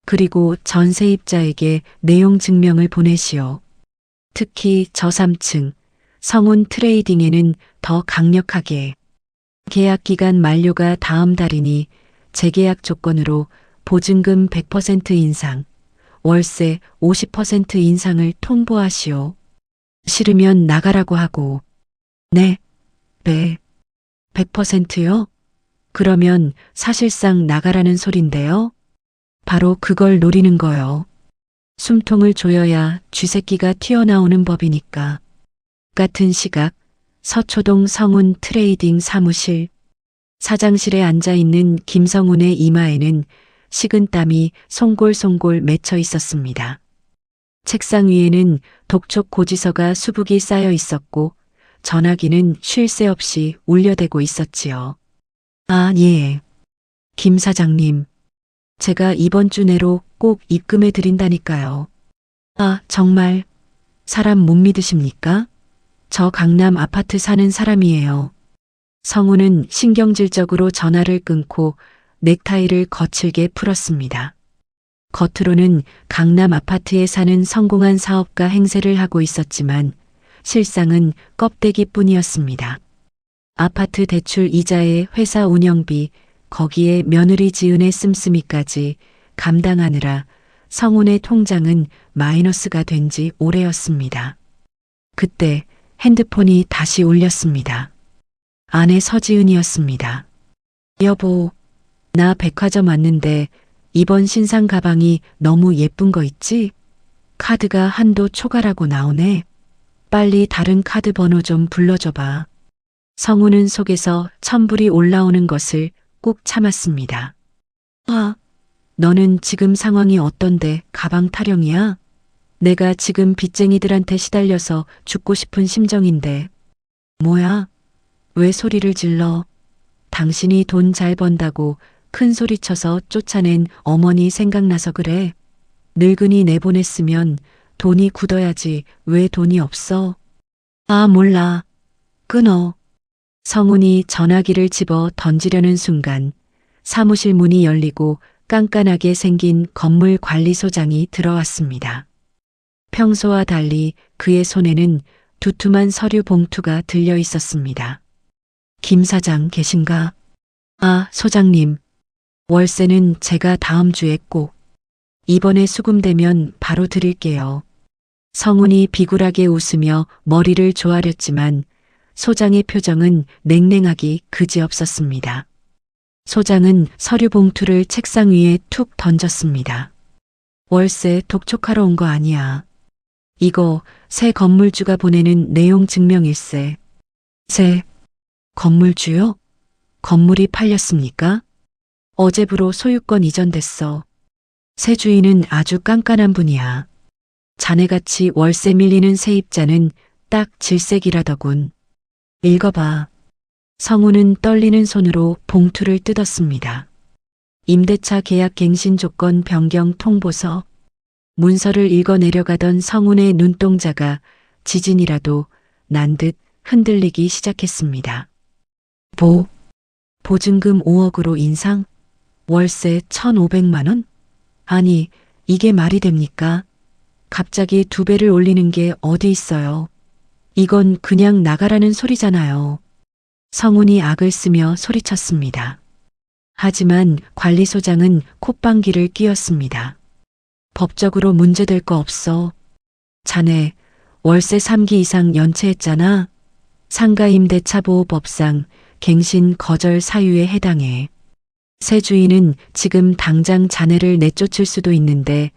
B: 그리고 전세입자에게 내용 증명을 보내시오. 특히 저 3층 성운 트레이딩에는 더 강력하게. 계약 기간 만료가 다음 달이니 재계약 조건으로 보증금 100% 인상, 월세 50% 인상을 통보하시오. 싫으면 나가라고 하고. 네, 100%요? 그러면 사실상 나가라는 소린데요? 바로 그걸 노리는 거요. 숨통을 조여야 쥐새끼가 튀어나오는 법이니까. 같은 시각 서초동 성운 트레이딩 사무실. 사장실에 앉아있는 김성운의 이마에는 식은땀이 송골송골 맺혀 있었습니다. 책상 위에는 독촉 고지서가 수북이 쌓여 있었고 전화기는 쉴 새 없이 울려대고 있었지요. 아, 예. 김 사장님. 제가 이번 주 내로 꼭 입금해 드린다니까요. 아, 정말 사람 못 믿으십니까? 저 강남 아파트 사는 사람이에요. 성우는 신경질적으로 전화를 끊고 넥타이를 거칠게 풀었습니다. 겉으로는 강남 아파트에 사는 성공한 사업가 행세를 하고 있었지만 실상은 껍데기뿐이었습니다. 아파트 대출 이자에 회사 운영비, 거기에 며느리 지은의 씀씀이까지 감당하느라 성운의 통장은 마이너스가 된 지 오래였습니다. 그때 핸드폰이 다시 울렸습니다. 아내 서지은이었습니다. 여보, 나 백화점 왔는데 이번 신상 가방이 너무 예쁜 거 있지? 카드가 한도 초과라고 나오네. 빨리 다른 카드 번호 좀 불러줘봐. 성우는 속에서 천불이 올라오는 것을 꾹 참았습니다. 아, 너는 지금 상황이 어떤데 가방 타령이야? 내가 지금 빚쟁이들한테 시달려서 죽고 싶은 심정인데. 뭐야? 왜 소리를 질러? 당신이 돈 잘 번다고 큰 소리 쳐서 쫓아낸 어머니 생각나서 그래. 늙은이 내보냈으면 돈이 굳어야지 왜 돈이 없어? 아, 몰라. 끊어. 성운이 전화기를 집어 던지려는 순간 사무실 문이 열리고 깐깐하게 생긴 건물 관리소장이 들어왔습니다. 평소와 달리 그의 손에는 두툼한 서류 봉투가 들려 있었습니다. 김 사장 계신가? 아, 소장님. 월세는 제가 다음 주에 꼭. 이번에 수금되면 바로 드릴게요. 성운이 비굴하게 웃으며 머리를 조아렸지만 소장의 표정은 냉랭하기 그지없었습니다. 소장은 서류 봉투를 책상 위에 툭 던졌습니다. 월세 독촉하러 온 거 아니야. 이거 새 건물주가 보내는 내용 증명일세. 새 건물주요? 건물이 팔렸습니까? 어제부로 소유권 이전됐어. 새 주인은 아주 깐깐한 분이야. 자네같이 월세 밀리는 세입자는 딱 질색이라더군. 읽어봐. 성우는 떨리는 손으로 봉투를 뜯었습니다. 임대차 계약 갱신 조건 변경 통보서. 문서를 읽어 내려가던 성운의 눈동자가 지진이라도 난 듯 흔들리기 시작했습니다. 보증금 5억으로 인상? 월세 1,500만 원? 아니, 이게 말이 됩니까? 갑자기 2배를 올리는 게 어디 있어요? 이건 그냥 나가라는 소리잖아요. 성운이 악을 쓰며 소리쳤습니다. 하지만 관리소장은 콧방귀를 뀌었습니다. 법적으로 문제될 거 없어. 자네 월세 3기 이상 연체했잖아. 상가임대차보호법상 갱신 거절 사유에 해당해. 새 주인은 지금 당장 자네를 내쫓을 수도 있는데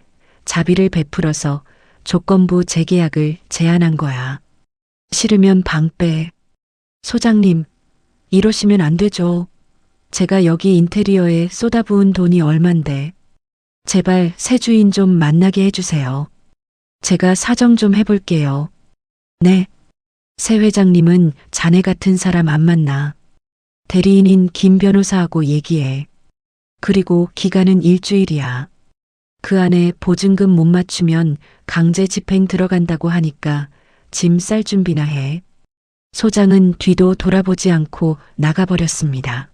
B: 자비를 베풀어서 조건부 재계약을 제안한 거야. 싫으면 방 빼. 소장님, 이러시면 안 되죠. 제가 여기 인테리어에 쏟아부은 돈이 얼만데. 제발 새 주인 좀 만나게 해주세요. 제가 사정 좀 해볼게요. 네. 새 회장님은 자네 같은 사람 안 만나. 대리인인 김 변호사하고 얘기해. 그리고 기간은 일주일이야. 그 안에 보증금 못 맞추면 강제 집행 들어간다고 하니까 짐 쌀 준비나 해. 소장은 뒤도 돌아보지 않고 나가버렸습니다.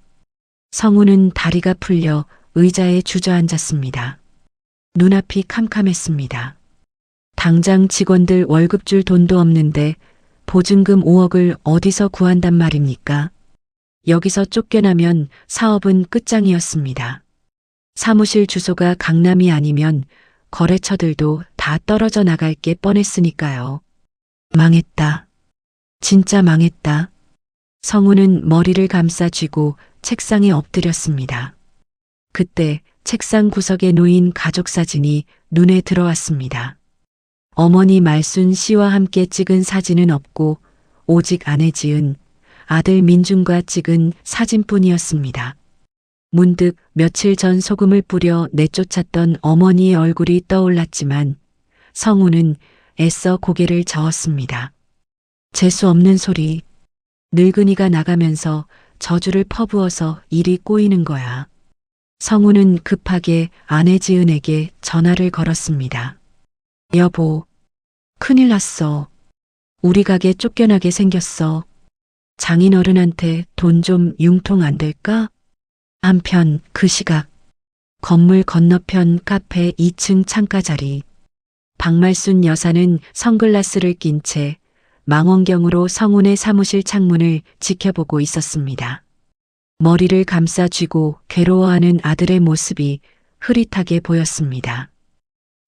B: 성우는 다리가 풀려 의자에 주저앉았습니다. 눈앞이 캄캄했습니다. 당장 직원들 월급 줄 돈도 없는데 보증금 5억을 어디서 구한단 말입니까? 여기서 쫓겨나면 사업은 끝장이었습니다. 사무실 주소가 강남이 아니면 거래처들도 다 떨어져 나갈 게 뻔했으니까요. 망했다. 진짜 망했다. 성우는 머리를 감싸 쥐고 책상에 엎드렸습니다. 그때 책상 구석에 놓인 가족 사진이 눈에 들어왔습니다. 어머니 말순 씨와 함께 찍은 사진은 없고 오직 아내 지은, 아들 민준과 찍은 사진뿐이었습니다. 문득 며칠 전 소금을 뿌려 내쫓았던 어머니의 얼굴이 떠올랐지만 성우는 애써 고개를 저었습니다. 재수 없는 소리. 늙은이가 나가면서 저주를 퍼부어서 일이 꼬이는 거야. 성우는 급하게 아내 지은에게 전화를 걸었습니다. 여보, 큰일 났어. 우리 가게 쫓겨나게 생겼어. 장인어른한테 돈 좀 융통 안 될까? 한편 그 시각 건물 건너편 카페 2층 창가 자리. 박말순 여사는 선글라스를 낀 채 망원경으로 성운의 사무실 창문을 지켜보고 있었습니다. 머리를 감싸 쥐고 괴로워하는 아들의 모습이 흐릿하게 보였습니다.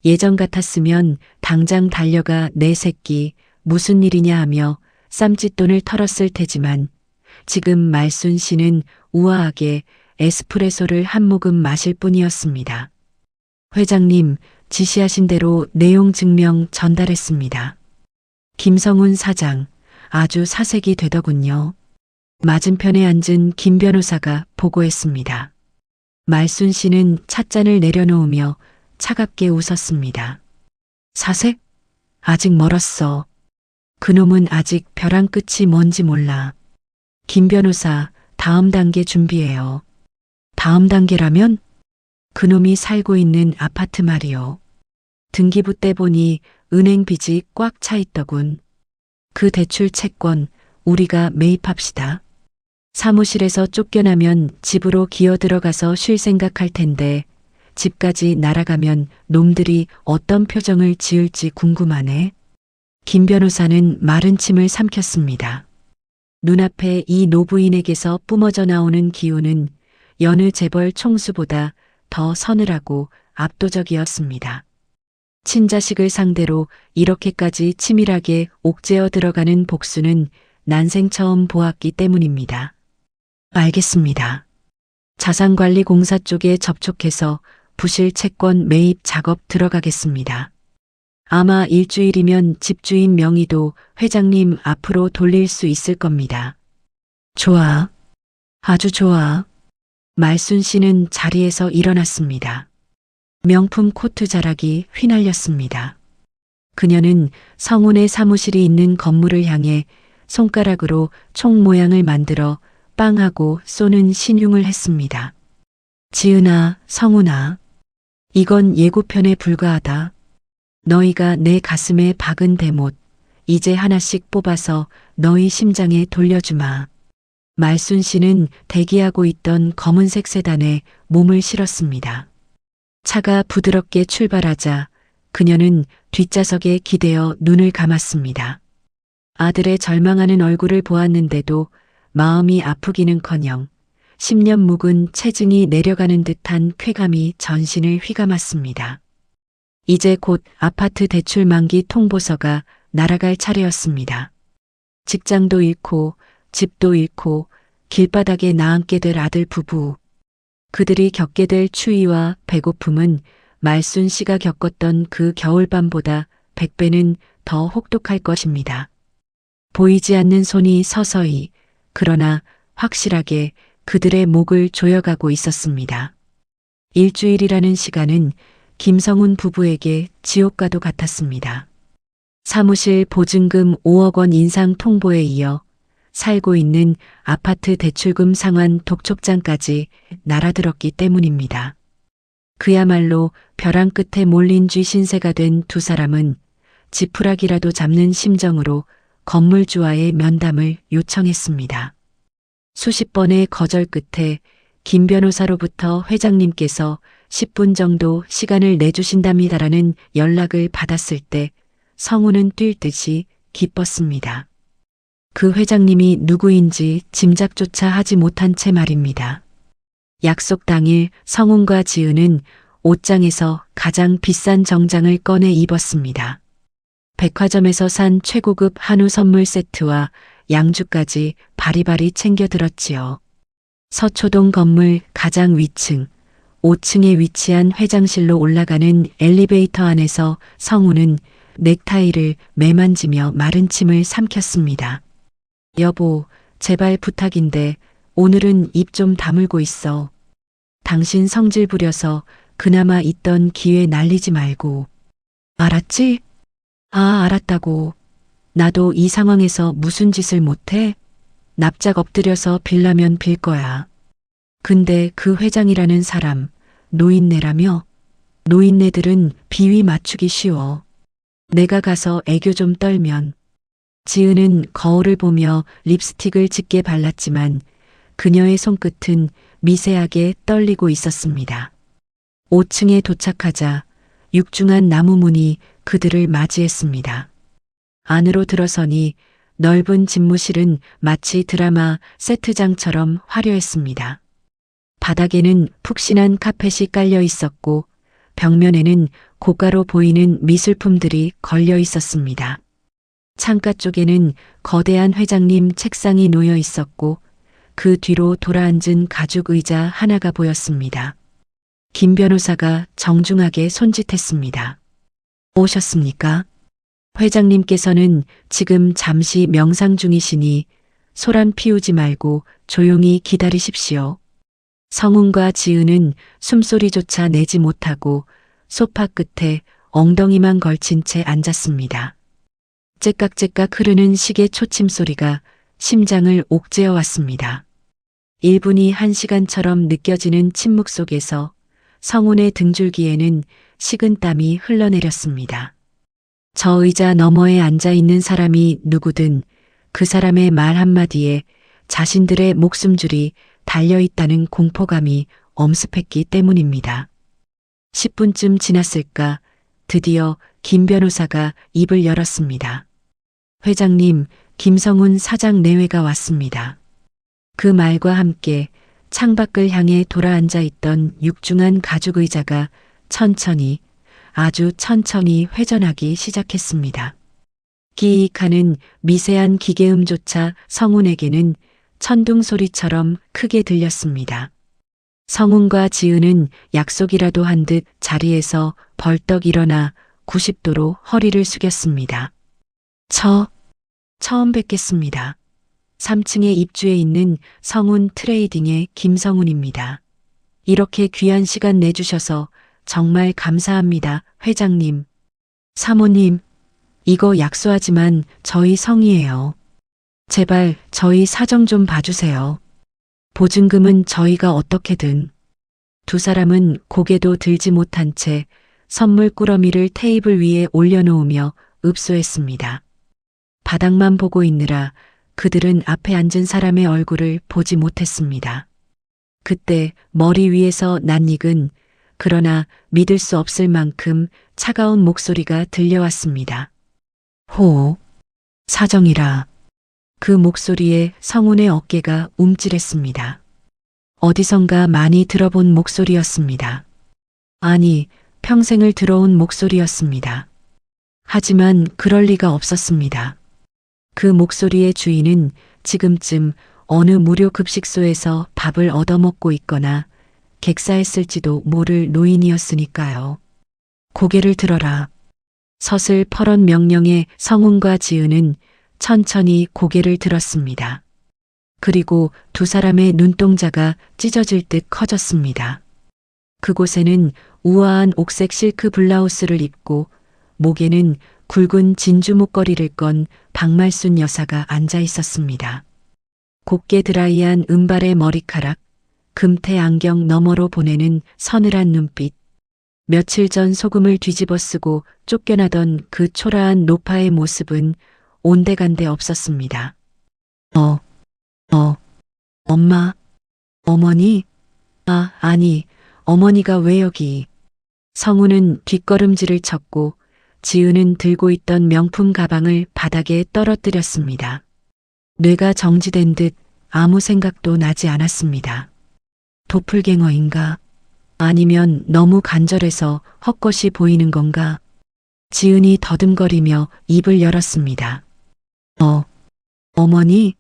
B: 예전 같았으면 당장 달려가 내 새끼 무슨 일이냐 하며 쌈짓돈을 털었을 테지만 지금 말순 씨는 우아하게 에스프레소를 한 모금 마실 뿐이었습니다. 회장님, 지시하신 대로 내용 증명 전달했습니다. 김성운 사장, 아주 사색이 되더군요. 맞은편에 앉은 김 변호사가 보고했습니다. 말순 씨는 찻잔을 내려놓으며 차갑게 웃었습니다. 사색? 아직 멀었어. 그놈은 아직 벼랑 끝이 뭔지 몰라. 김 변호사, 다음 단계 준비해요. 다음 단계라면? 그놈이 살고 있는 아파트 말이요. 등기부 때 보니 은행 빚이 꽉 차 있더군. 그 대출 채권 우리가 매입합시다. 사무실에서 쫓겨나면 집으로 기어 들어가서 쉴 생각할 텐데 집까지 날아가면 놈들이 어떤 표정을 지을지 궁금하네. 김 변호사는 마른 침을 삼켰습니다. 눈앞에 이 노부인에게서 뿜어져 나오는 기운은 여느 재벌 총수보다 더 서늘하고 압도적이었습니다. 친자식을 상대로 이렇게까지 치밀하게 옥죄어 들어가는 복수는 난생 처음 보았기 때문입니다. 알겠습니다. 자산관리공사 쪽에 접촉해서 부실 채권 매입 작업 들어가겠습니다. 아마 일주일이면 집주인 명의도 회장님 앞으로 돌릴 수 있을 겁니다. 좋아. 아주 좋아. 말순 씨는 자리에서 일어났습니다. 명품 코트 자락이 휘날렸습니다. 그녀는 성운의 사무실이 있는 건물을 향해 손가락으로 총 모양을 만들어 빵하고 쏘는 신용을 했습니다. 지은아, 성훈아. 이건 예고편에 불과하다. 너희가 내 가슴에 박은 대못, 이제 하나씩 뽑아서 너희 심장에 돌려주마. 말순 씨는 대기하고 있던 검은색 세단에 몸을 실었습니다. 차가 부드럽게 출발하자 그녀는 뒷좌석에 기대어 눈을 감았습니다. 아들의 절망하는 얼굴을 보았는데도 마음이 아프기는커녕 10년 묵은 체증이 내려가는 듯한 쾌감이 전신을 휘감았습니다. 이제 곧 아파트 대출 만기 통보서가 날아갈 차례였습니다. 직장도 잃고 집도 잃고 길바닥에 나앉게 될 아들 부부. 그들이 겪게 될 추위와 배고픔은 말순 씨가 겪었던 그 겨울밤보다 100배는 더 혹독할 것입니다. 보이지 않는 손이 서서히, 그러나 확실하게 그들의 목을 조여가고 있었습니다. 일주일이라는 시간은 김성훈 부부에게 지옥과도 같았습니다. 사무실 보증금 5억 원 인상 통보에 이어 살고 있는 아파트 대출금 상환 독촉장까지 날아들었기 때문입니다. 그야말로 벼랑 끝에 몰린 쥐 신세가 된 두 사람은 지푸라기라도 잡는 심정으로 건물주와의 면담을 요청했습니다. 수십 번의 거절 끝에 김 변호사로부터 회장님께서 10분 정도 시간을 내주신답니다라는 연락을 받았을 때 성우는 뛸 듯이 기뻤습니다. 그 회장님이 누구인지 짐작조차 하지 못한 채 말입니다. 약속 당일 성훈과 지은은 옷장에서 가장 비싼 정장을 꺼내 입었습니다. 백화점에서 산 최고급 한우 선물 세트와 양주까지 바리바리 챙겨 들었지요. 서초동 건물 가장 위층, 5층에 위치한 회장실로 올라가는 엘리베이터 안에서 성우는 넥타이를 매만지며 마른 침을 삼켰습니다. 여보, 제발 부탁인데 오늘은 입 좀 다물고 있어. 당신 성질 부려서 그나마 있던 기회 날리지 말고. 알았지? 아, 알았다고. 나도 이 상황에서 무슨 짓을 못해? 납작 엎드려서 빌라면 빌 거야. 근데 그 회장이라는 사람, 노인네라며? 노인네들은 비위 맞추기 쉬워. 내가 가서 애교 좀 떨면. 지은은 거울을 보며 립스틱을 짙게 발랐지만 그녀의 손끝은 미세하게 떨리고 있었습니다. 5층에 도착하자 육중한 나무 문이 그들을 맞이했습니다. 안으로 들어서니 넓은 집무실은 마치 드라마 세트장처럼 화려했습니다. 바닥에는 푹신한 카펫이 깔려 있었고 벽면에는 고가로 보이는 미술품들이 걸려 있었습니다. 창가 쪽에는 거대한 회장님 책상이 놓여 있었고 그 뒤로 돌아앉은 가죽 의자 하나가 보였습니다. 김 변호사가 정중하게 손짓했습니다. 오셨습니까? 회장님께서는 지금 잠시 명상 중이시니 소란 피우지 말고 조용히 기다리십시오. 성훈과 지은은 숨소리조차 내지 못하고 소파 끝에 엉덩이만 걸친 채 앉았습니다. 째깍째깍 흐르는 시계 초침 소리가 심장을 옥죄어 왔습니다. 1분이 1시간처럼 느껴지는 침묵 속에서 성훈의 등줄기에는 식은땀이 흘러내렸습니다. 저 의자 너머에 앉아 있는 사람이 누구든 그 사람의 말 한마디에 자신들의 목숨줄이 달려있다는 공포감이 엄습했기 때문입니다. 10분쯤 지났을까 드디어 김 변호사가 입을 열었습니다. 회장님, 김성훈 사장 내외가 왔습니다. 그 말과 함께 창밖을 향해 돌아앉아 있던 육중한 가죽 의자가 천천히, 아주 천천히 회전하기 시작했습니다. 기익하는 미세한 기계음조차 성훈에게는 천둥 소리처럼 크게 들렸습니다. 성훈과 지은은 약속이라도 한 듯 자리에서 벌떡 일어나 90도로 허리를 숙였습니다. 처음 뵙겠습니다. 3층에 입주해 있는 성훈 트레이딩의 김성훈입니다. 이렇게 귀한 시간 내주셔서 정말 감사합니다, 회장님. 사모님, 이거 약소하지만 저희 성이에요. 제발 저희 사정 좀 봐주세요. 보증금은 저희가 어떻게든. 두 사람은 고개도 들지 못한 채 선물 꾸러미를 테이블 위에 올려놓으며 읍소했습니다. 바닥만 보고 있느라 그들은 앞에 앉은 사람의 얼굴을 보지 못했습니다. 그때 머리 위에서 낯익은 그러나 믿을 수 없을 만큼 차가운 목소리가 들려왔습니다. 호, 사정이라. 그 목소리에 성운의 어깨가 움찔했습니다. 어디선가 많이 들어본 목소리였습니다. 아니, 평생을 들어온 목소리였습니다. 하지만 그럴 리가 없었습니다. 그 목소리의 주인은 지금쯤 어느 무료 급식소에서 밥을 얻어먹고 있거나 객사했을지도 모를 노인이었으니까요. 고개를 들어라. 서슬 퍼런 명령에 성운과 지은은 천천히 고개를 들었습니다. 그리고 두 사람의 눈동자가 찢어질 듯 커졌습니다. 그곳에는 우아한 옥색 실크 블라우스를 입고 목에는 굵은 진주 목걸이를 건 박말순 여사가 앉아 있었습니다. 곱게 드라이한 은발의 머리카락, 금태 안경 너머로 보내는 서늘한 눈빛, 며칠 전 소금을 뒤집어 쓰고 쫓겨나던 그 초라한 노파의 모습은 온데간데 없었습니다. 엄마, 어머니? 아니, 어머니가 왜 여기? 성우는 뒷걸음질을 쳤고 지은은 들고 있던 명품 가방을 바닥에 떨어뜨렸습니다. 뇌가 정지된 듯 아무 생각도 나지 않았습니다. 도플갱어인가? 아니면 너무 간절해서 헛것이 보이는 건가? 지은이 더듬거리며 입을 열었습니다. 어머니,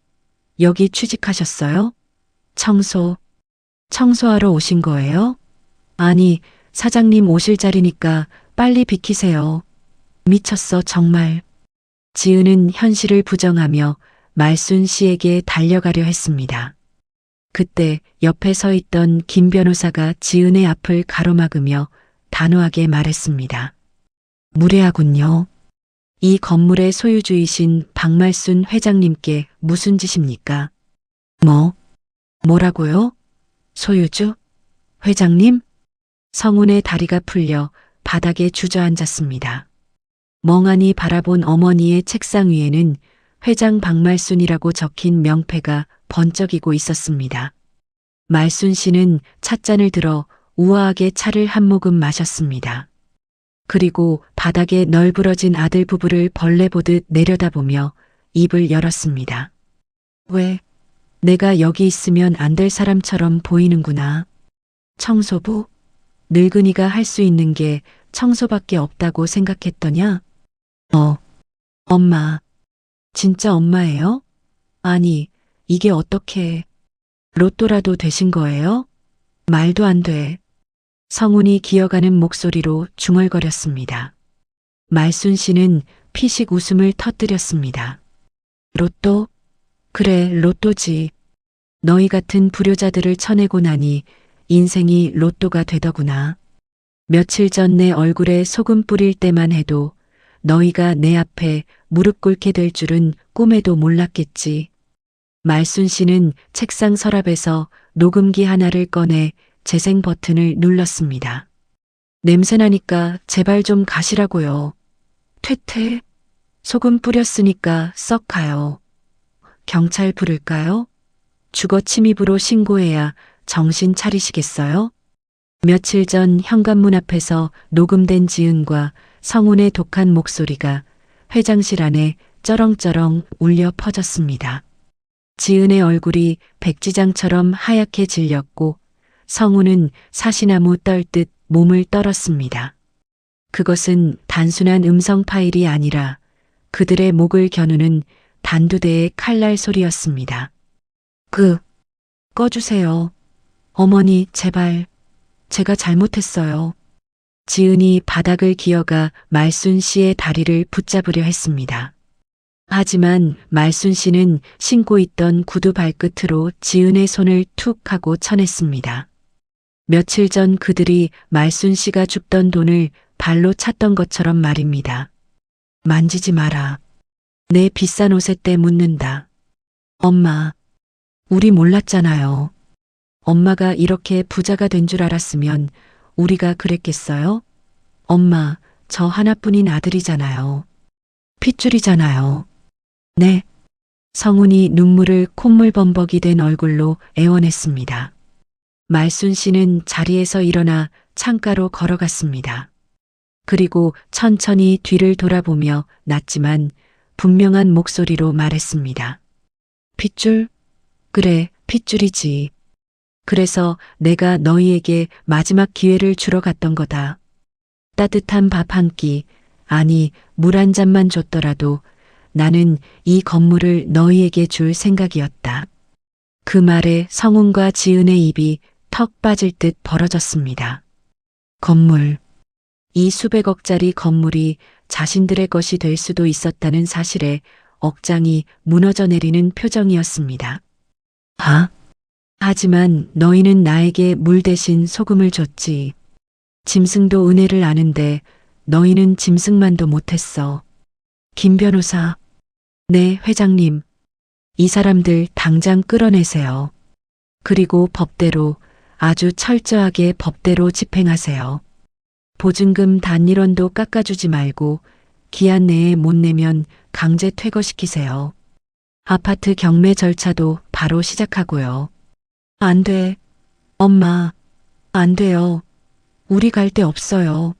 B: 여기 취직하셨어요? 청소하러 오신 거예요? 아니, 사장님 오실 자리니까 빨리 비키세요. 미쳤어, 정말. 지은은 현실을 부정하며 말순 씨에게 달려가려 했습니다. 그때 옆에 서 있던 김 변호사가 지은의 앞을 가로막으며 단호하게 말했습니다. 무례하군요. 이 건물의 소유주이신 박말순 회장님께 무슨 짓입니까? 뭐라고요? 소유주? 회장님? 성운의 다리가 풀려 바닥에 주저앉았습니다. 멍하니 바라본 어머니의 책상 위에는 회장 박말순이라고 적힌 명패가 번쩍이고 있었습니다. 말순 씨는 찻잔을 들어 우아하게 차를 한 모금 마셨습니다. 그리고 바닥에 널브러진 아들 부부를 벌레 보듯 내려다보며 입을 열었습니다. 왜? 내가 여기 있으면 안 될 사람처럼 보이는구나. 청소부? 늙은이가 할 수 있는 게 청소밖에 없다고 생각했더냐? 엄마. 진짜 엄마예요? 아니, 이게 어떻게 로또라도 되신 거예요? 말도 안 돼. 성운이 기어가는 목소리로 중얼거렸습니다. 말순 씨는 피식 웃음을 터뜨렸습니다. 로또? 그래, 로또지. 너희 같은 불효자들을 쳐내고 나니 인생이 로또가 되더구나. 며칠 전 내 얼굴에 소금 뿌릴 때만 해도 너희가 내 앞에 무릎 꿇게 될 줄은 꿈에도 몰랐겠지. 말순 씨는 책상 서랍에서 녹음기 하나를 꺼내 재생 버튼을 눌렀습니다. 냄새나니까 제발 좀 가시라고요. 퇴퇴. 소금 뿌렸으니까 썩 가요. 경찰 부를까요? 주거 침입으로 신고해야 정신 차리시겠어요? 며칠 전 현관문 앞에서 녹음된 지은과 성운의 독한 목소리가 회장실 안에 쩌렁쩌렁 울려 퍼졌습니다. 지은의 얼굴이 백지장처럼 하얗게 질렸고 성운은 사시나무 떨듯 몸을 떨었습니다. 그것은 단순한 음성 파일이 아니라 그들의 목을 겨누는 단두대의 칼날 소리였습니다. 꺼주세요. 어머니, 제발. 제가 잘못했어요. 지은이 바닥을 기어가 말순 씨의 다리를 붙잡으려 했습니다. 하지만 말순 씨는 신고 있던 구두 발끝으로 지은의 손을 툭 하고 쳐냈습니다. 며칠 전 그들이 말순 씨가 줍던 돈을 발로 찼던 것처럼 말입니다. 만지지 마라. 내 비싼 옷에 때 묻는다. 엄마, 우리 몰랐잖아요. 엄마가 이렇게 부자가 된 줄 알았으면 우리가 그랬겠어요? 엄마, 저 하나뿐인 아들이잖아요. 핏줄이잖아요. 네. 성훈이 눈물을 콧물범벅이 된 얼굴로 애원했습니다. 말순 씨는 자리에서 일어나 창가로 걸어갔습니다. 그리고 천천히 뒤를 돌아보며 낮지만 분명한 목소리로 말했습니다. 핏줄? 그래, 핏줄이지. 그래서 내가 너희에게 마지막 기회를 주러 갔던 거다. 따뜻한 밥 한 끼, 아니, 물 한 잔만 줬더라도 나는 이 건물을 너희에게 줄 생각이었다. 그 말에 성훈과 지은의 입이 턱 빠질 듯 벌어졌습니다. 건물. 이 수백억짜리 건물이 자신들의 것이 될 수도 있었다는 사실에 억장이 무너져 내리는 표정이었습니다. 하지만 너희는 나에게 물 대신 소금을 줬지. 짐승도 은혜를 아는데 너희는 짐승만도 못했어. 김 변호사. 네, 회장님. 이 사람들 당장 끌어내세요. 그리고 법대로, 아주 철저하게 법대로 집행하세요. 보증금 단 1원도 깎아주지 말고 기한 내에 못 내면 강제 퇴거시키세요. 아파트 경매 절차도 바로 시작하고요. 안 돼. 엄마. 안 돼요. 우리 갈 데 없어요.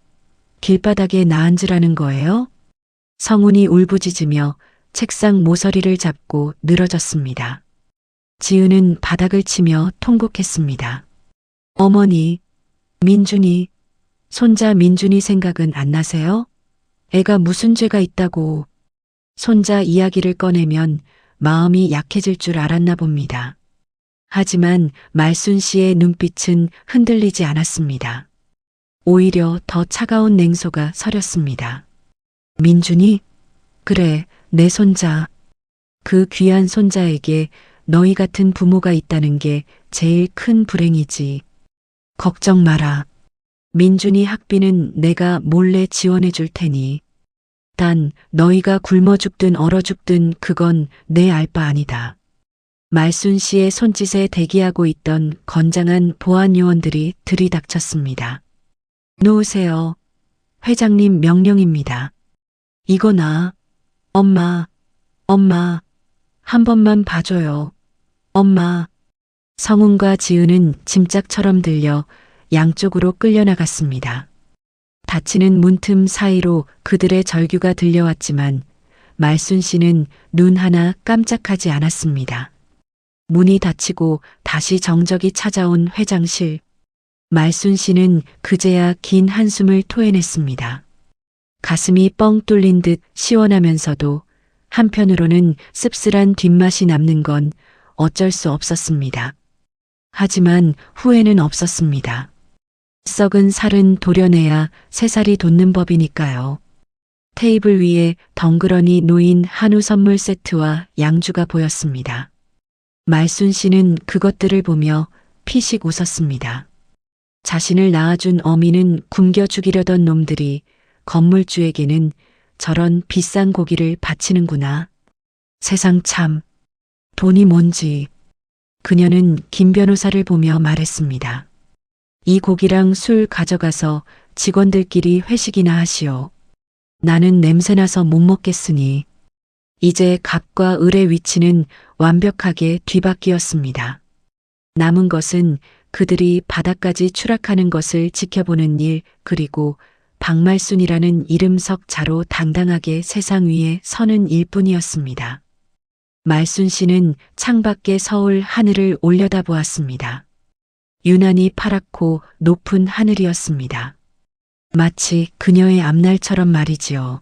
B: 길바닥에 나앉으라는 거예요? 성훈이 울부짖으며 책상 모서리를 잡고 늘어졌습니다. 지은은 바닥을 치며 통곡했습니다. 어머니, 민준이, 손자 민준이 생각은 안 나세요? 애가 무슨 죄가 있다고. 손자 이야기를 꺼내면 마음이 약해질 줄 알았나 봅니다. 하지만 말순 씨의 눈빛은 흔들리지 않았습니다. 오히려 더 차가운 냉소가 서렸습니다. 민준이? 그래, 내 손자. 그 귀한 손자에게 너희 같은 부모가 있다는 게 제일 큰 불행이지. 걱정 마라. 민준이 학비는 내가 몰래 지원해 줄 테니. 단 너희가 굶어 죽든 얼어 죽든 그건 내 알 바 아니다. 말순 씨의 손짓에 대기하고 있던 건장한 보안 요원들이 들이닥쳤습니다. 놓으세요. 회장님 명령입니다. 이거나. 엄마, 엄마, 한 번만 봐줘요. 엄마. 성훈과 지은은 짐짝처럼 들려 양쪽으로 끌려나갔습니다. 닫히는 문틈 사이로 그들의 절규가 들려왔지만 말순 씨는 눈 하나 깜짝하지 않았습니다. 문이 닫히고 다시 정적이 찾아온 회장실. 말순 씨는 그제야 긴 한숨을 토해냈습니다. 가슴이 뻥 뚫린 듯 시원하면서도 한편으로는 씁쓸한 뒷맛이 남는 건 어쩔 수 없었습니다. 하지만 후회는 없었습니다. 썩은 살은 도려내야 새살이 돋는 법이니까요. 테이블 위에 덩그러니 놓인 한우 선물 세트와 양주가 보였습니다. 말순 씨는 그것들을 보며 피식 웃었습니다. 자신을 낳아준 어미는 굶겨 죽이려던 놈들이 건물주에게는 저런 비싼 고기를 바치는구나. 세상 참. 돈이 뭔지. 그녀는 김 변호사를 보며 말했습니다. 이 고기랑 술 가져가서 직원들끼리 회식이나 하시오. 나는 냄새나서 못 먹겠으니. 이제 갑과 을의 위치는 완벽하게 뒤바뀌었습니다. 남은 것은 그들이 바닥까지 추락하는 것을 지켜보는 일, 그리고 박말순이라는 이름석 자로 당당하게 세상 위에 서는 일뿐이었습니다. 말순 씨는 창밖의 서울 하늘을 올려다보았습니다. 유난히 파랗고 높은 하늘이었습니다. 마치 그녀의 앞날처럼 말이지요.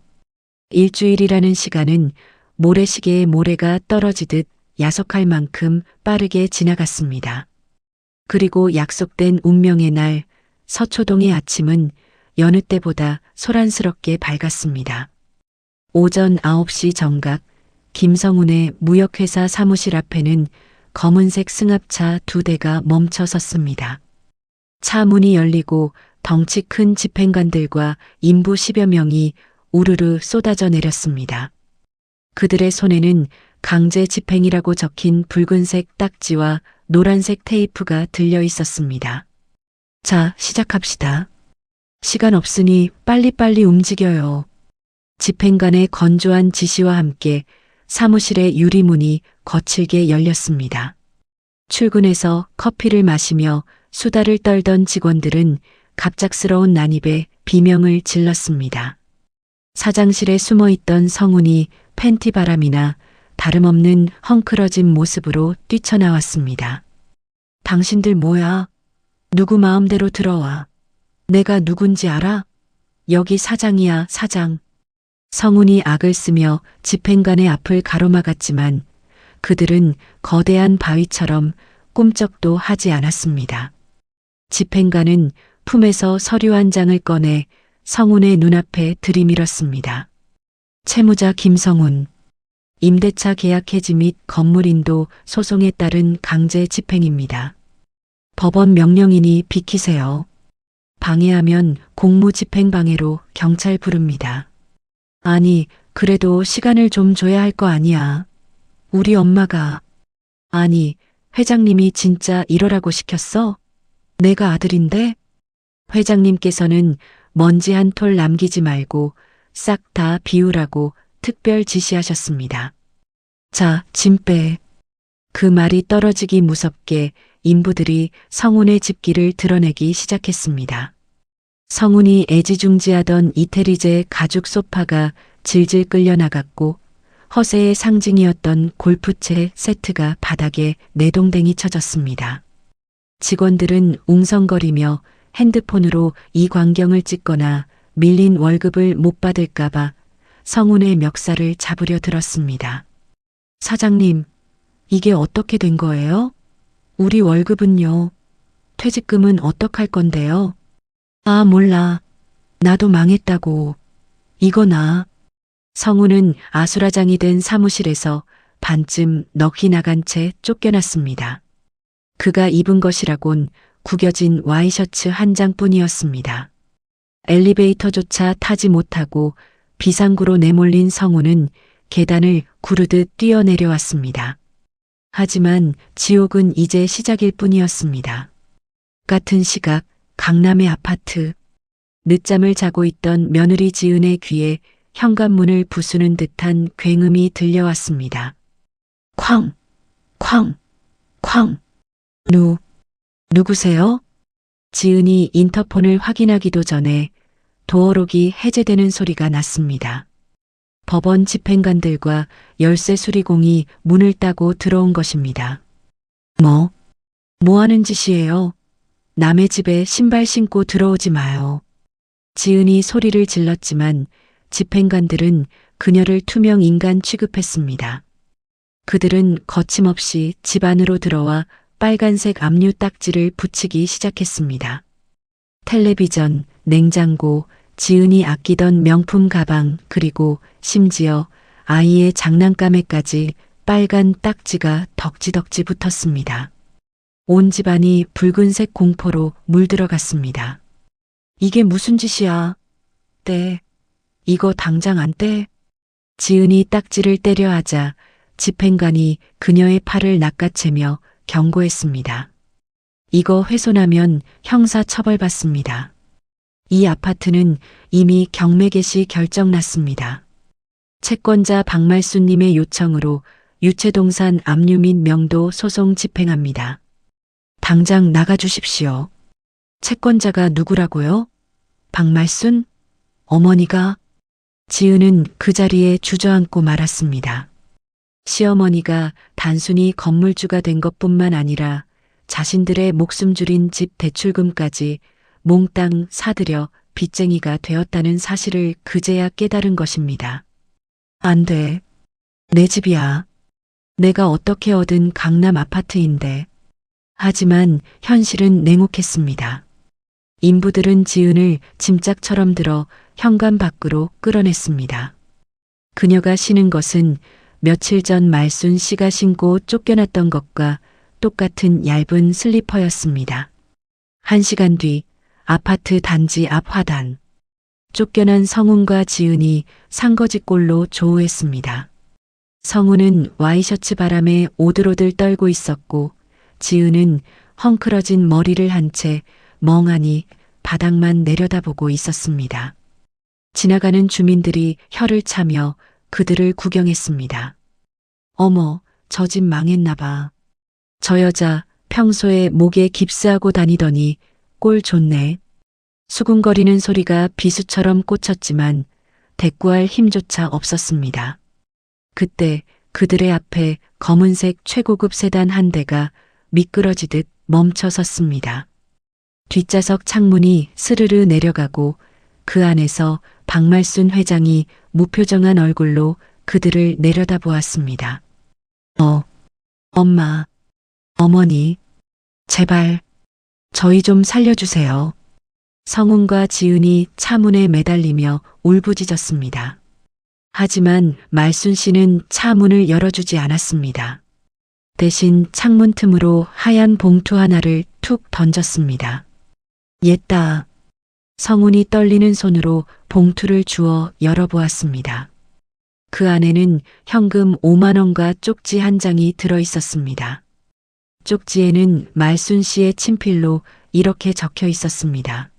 B: 일주일이라는 시간은 모래시계의 모래가 떨어지듯 야속할 만큼 빠르게 지나갔습니다. 그리고 약속된 운명의 날, 서초동의 아침은 여느 때보다 소란스럽게 밝았습니다. 오전 9시 정각, 김성훈의 무역회사 사무실 앞에는 검은색 승합차 2대가 멈춰 섰습니다. 차 문이 열리고 덩치 큰 집행관들과 인부 10여 명이 우르르 쏟아져 내렸습니다. 그들의 손에는 강제 집행이라고 적힌 붉은색 딱지와 노란색 테이프가 들려 있었습니다. 자, 시작합시다. 시간 없으니 빨리빨리 움직여요. 집행관의 건조한 지시와 함께 사무실의 유리문이 거칠게 열렸습니다. 출근해서 커피를 마시며 수다를 떨던 직원들은 갑작스러운 난입에 비명을 질렀습니다. 사장실에 숨어있던 성훈이 팬티 바람이나 다름없는 헝클어진 모습으로 뛰쳐나왔습니다. 당신들 뭐야? 누구 마음대로 들어와. 내가 누군지 알아? 여기 사장이야, 사장. 성훈이 악을 쓰며 집행관의 앞을 가로막았지만 그들은 거대한 바위처럼 꿈쩍도 하지 않았습니다. 집행관은 품에서 서류 한 장을 꺼내 성훈의 눈앞에 들이밀었습니다. 채무자 김성훈. 임대차 계약 해지 및 건물 인도 소송에 따른 강제 집행입니다. 법원 명령이니 비키세요. 방해하면 공무집행방해로 경찰 부릅니다. 아니, 그래도 시간을 좀 줘야 할 거 아니야. 우리 엄마가. 아니, 회장님이 진짜 이러라고 시켰어? 내가 아들인데? 회장님께서는 먼지 한 톨 남기지 말고 싹 다 비우라고 특별 지시하셨습니다. 자, 짐 빼. 그 말이 떨어지기 무섭게 인부들이 성훈의 집기를 드러내기 시작했습니다. 성훈이 애지중지하던 이태리제 가죽 소파가 질질 끌려나갔고 허세의 상징이었던 골프채 세트가 바닥에 내동댕이 쳐졌습니다. 직원들은 웅성거리며 핸드폰으로 이 광경을 찍거나 밀린 월급을 못 받을까봐 성훈의 멱살을 잡으려 들었습니다. 사장님, 이게 어떻게 된 거예요? 우리 월급은요? 퇴직금은 어떡할 건데요? 아, 몰라. 나도 망했다고. 이거 나. 성훈은 아수라장이 된 사무실에서 반쯤 넋이 나간 채 쫓겨났습니다. 그가 입은 것이라곤 구겨진 와이셔츠 한 장뿐이었습니다. 엘리베이터조차 타지 못하고 비상구로 내몰린 성훈은 계단을 구르듯 뛰어내려왔습니다. 하지만 지옥은 이제 시작일 뿐이었습니다. 같은 시각 강남의 아파트. 늦잠을 자고 있던 며느리 지은의 귀에 현관문을 부수는 듯한 굉음이 들려왔습니다. 쾅! 쾅! 쾅! 누구세요? 지은이 인터폰을 확인하기도 전에 도어록이 해제되는 소리가 났습니다. 법원 집행관들과 열쇠 수리공이 문을 따고 들어온 것입니다. 뭐 하는 짓이에요? 남의 집에 신발 신고 들어오지 마요. 지은이 소리를 질렀지만 집행관들은 그녀를 투명 인간 취급했습니다. 그들은 거침없이 집 안으로 들어와 빨간색 압류 딱지를 붙이기 시작했습니다. 텔레비전, 냉장고, 지은이 아끼던 명품 가방, 그리고 심지어 아이의 장난감에까지 빨간 딱지가 덕지덕지 붙었습니다. 온 집안이 붉은색 공포로 물들어갔습니다. 이게 무슨 짓이야? 떼. 이거 당장 안 떼? 지은이 딱지를 때려 하자 집행관이 그녀의 팔을 낚아채며 경고했습니다. 이거 훼손하면 형사 처벌받습니다. 이 아파트는 이미 경매 개시 결정났습니다. 채권자 박말수님의 요청으로 유채동산 압류 및 명도 소송 집행합니다. 당장 나가주십시오. 채권자가 누구라고요? 박말순? 어머니가? 지은은 그 자리에 주저앉고 말았습니다. 시어머니가 단순히 건물주가 된 것뿐만 아니라 자신들의 목숨 줄인 집 대출금까지 몽땅 사들여 빚쟁이가 되었다는 사실을 그제야 깨달은 것입니다. 안 돼. 내 집이야. 내가 어떻게 얻은 강남 아파트인데. 하지만 현실은 냉혹했습니다. 인부들은 지은을 짐짝처럼 들어 현관 밖으로 끌어냈습니다. 그녀가 신은 것은 며칠 전 말순 씨가 신고 쫓겨났던 것과 똑같은 얇은 슬리퍼였습니다. 1시간 뒤 아파트 단지 앞 화단. 쫓겨난 성훈과 지은이 상거지꼴로 조우했습니다. 성훈은 와이셔츠 바람에 오들오들 떨고 있었고 지은은 헝클어진 머리를 한 채 멍하니 바닥만 내려다보고 있었습니다. 지나가는 주민들이 혀를 차며 그들을 구경했습니다. 어머, 저 집 망했나 봐. 저 여자 평소에 목에 깁스하고 다니더니 꼴 좋네. 수군거리는 소리가 비수처럼 꽂혔지만 대꾸할 힘조차 없었습니다. 그때 그들의 앞에 검은색 최고급 세단 한 대가 미끄러지듯 멈춰 섰습니다. 뒷좌석 창문이 스르르 내려가고 그 안에서 박말순 회장이 무표정한 얼굴로 그들을 내려다보았습니다. 엄마, 어머니, 제발 저희 좀 살려주세요. 성훈과 지은이 차문에 매달리며 울부짖었습니다. 하지만 말순 씨는 차문을 열어주지 않았습니다. 대신 창문 틈으로 하얀 봉투 하나를 툭 던졌습니다. 옛다. 성훈이 떨리는 손으로 봉투를 주워 열어보았습니다. 그 안에는 현금 5만 원과 쪽지 한 장이 들어 있었습니다. 쪽지에는 말순 씨의 친필로 이렇게 적혀 있었습니다.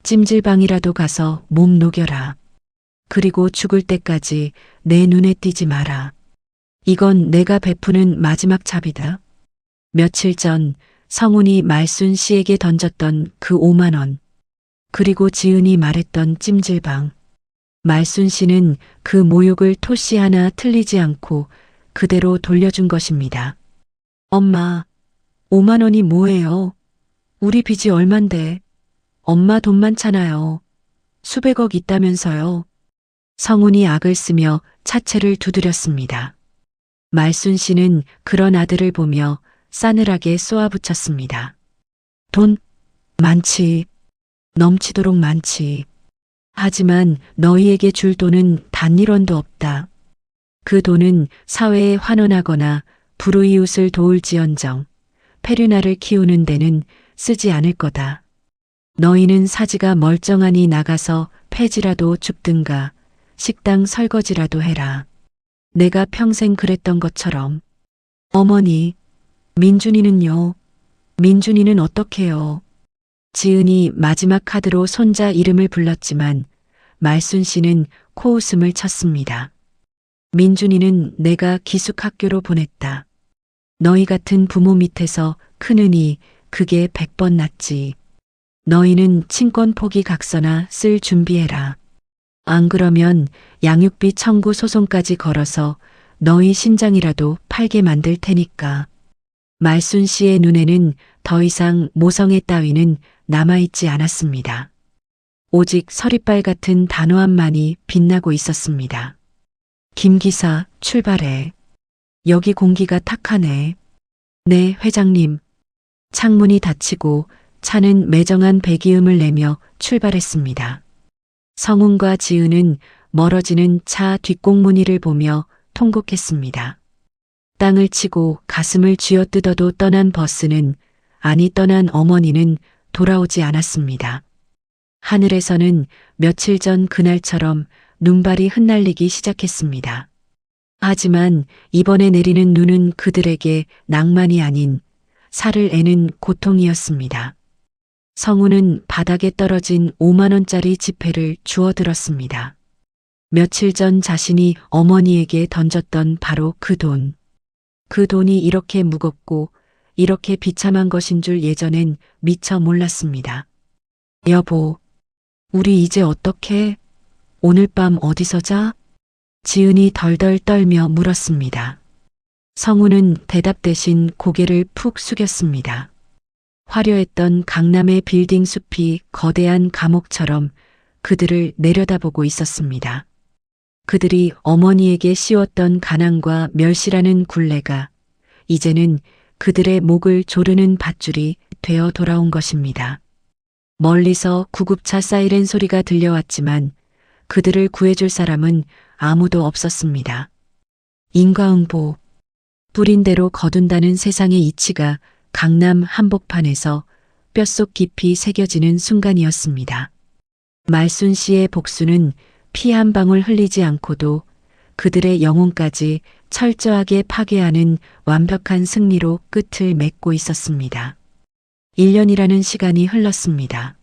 B: 찜질방이라도 가서 몸 녹여라. 그리고 죽을 때까지 내 눈에 띄지 마라. 이건 내가 베푸는 마지막 잡이다. 며칠 전 성훈이 말순 씨에게 던졌던 그 5만 원. 그리고 지은이 말했던 찜질방. 말순 씨는 그 모욕을 토씨 하나 틀리지 않고 그대로 돌려준 것입니다. 엄마, 5만 원이 뭐예요? 우리 빚이 얼만데. 엄마 돈 많잖아요. 수백억 있다면서요. 성훈이 악을 쓰며 차체를 두드렸습니다. 말순 씨는 그런 아들을 보며 싸늘하게 쏘아붙였습니다. 돈 많지. 넘치도록 많지. 하지만 너희에게 줄 돈은 단 1원도 없다. 그 돈은 사회에 환원하거나 불우이웃을 도울지언정 페르나를 키우는 데는 쓰지 않을 거다. 너희는 사지가 멀쩡하니 나가서 폐지라도 줍든가 식당 설거지라도 해라. 내가 평생 그랬던 것처럼. 어머니, 민준이는요? 민준이는 어떡해요? 지은이 마지막 카드로 손자 이름을 불렀지만 말순 씨는 코웃음을 쳤습니다. 민준이는 내가 기숙학교로 보냈다. 너희 같은 부모 밑에서 크느니 그게 100번 낫지. 너희는 친권 포기 각서나 쓸 준비해라. 안 그러면 양육비 청구 소송까지 걸어서 너희 신장이라도 팔게 만들 테니까. 말순 씨의 눈에는 더 이상 모성애 따위는 남아있지 않았습니다. 오직 서리빨 같은 단호함만이 빛나고 있었습니다. 김 기사, 출발해. 여기 공기가 탁하네. 네, 회장님. 창문이 닫히고 차는 매정한 배기음을 내며 출발했습니다. 성훈과 지은은 멀어지는 차 뒷공무니를 보며 통곡했습니다. 땅을 치고 가슴을 쥐어뜯어도 떠난 버스는, 아니 떠난 어머니는 돌아오지 않았습니다. 하늘에서는 며칠 전 그날처럼 눈발이 흩날리기 시작했습니다. 하지만 이번에 내리는 눈은 그들에게 낭만이 아닌 살을 애는 고통이었습니다. 성우는 바닥에 떨어진 5만 원짜리 지폐를 주워들었습니다. 며칠 전 자신이 어머니에게 던졌던 바로 그 돈. 그 돈이 이렇게 무겁고 이렇게 비참한 것인 줄 예전엔 미처 몰랐습니다. 여보, 우리 이제 어떡해? 오늘 밤 어디서 자? 지은이 덜덜 떨며 물었습니다. 성우는 대답 대신 고개를 푹 숙였습니다. 화려했던 강남의 빌딩 숲이 거대한 감옥처럼 그들을 내려다보고 있었습니다. 그들이 어머니에게 씌웠던 가난과 멸시라는 굴레가 이제는 그들의 목을 조르는 밧줄이 되어 돌아온 것입니다. 멀리서 구급차 사이렌 소리가 들려왔지만 그들을 구해줄 사람은 아무도 없었습니다. 인과응보, 뿌린 대로 거둔다는 세상의 이치가 강남 한복판에서 뼛속 깊이 새겨지는 순간이었습니다. 말순 씨의 복수는 피 한 방울 흘리지 않고도 그들의 영혼까지 철저하게 파괴하는 완벽한 승리로 끝을 맺고 있었습니다. 1년이라는 시간이 흘렀습니다.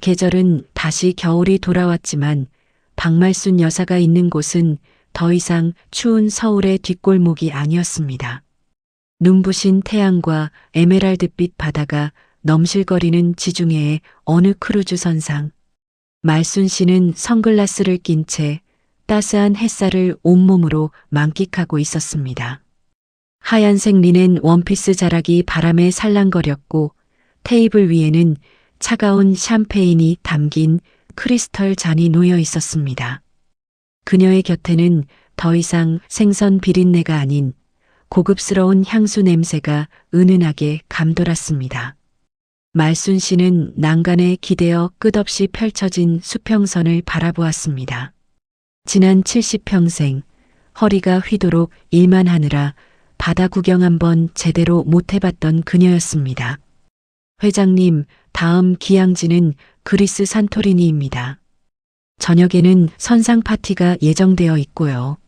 B: 계절은 다시 겨울이 돌아왔지만 박말순 여사가 있는 곳은 더 이상 추운 서울의 뒷골목이 아니었습니다. 눈부신 태양과 에메랄드빛 바다가 넘실거리는 지중해의 어느 크루즈 선상. 말순 씨는 선글라스를 낀 채 따스한 햇살을 온몸으로 만끽하고 있었습니다. 하얀색 리넨 원피스 자락이 바람에 살랑거렸고 테이블 위에는 차가운 샴페인이 담긴 크리스털 잔이 놓여 있었습니다. 그녀의 곁에는 더 이상 생선 비린내가 아닌 고급스러운 향수 냄새가 은은하게 감돌았습니다. 말순 씨는 난간에 기대어 끝없이 펼쳐진 수평선을 바라보았습니다. 지난 70평생 허리가 휘도록 일만 하느라 바다 구경 한번 제대로 못 해봤던 그녀였습니다. 회장님, 다음 기항지는 그리스 산토리니입니다. 저녁에는 선상 파티가 예정되어 있고요.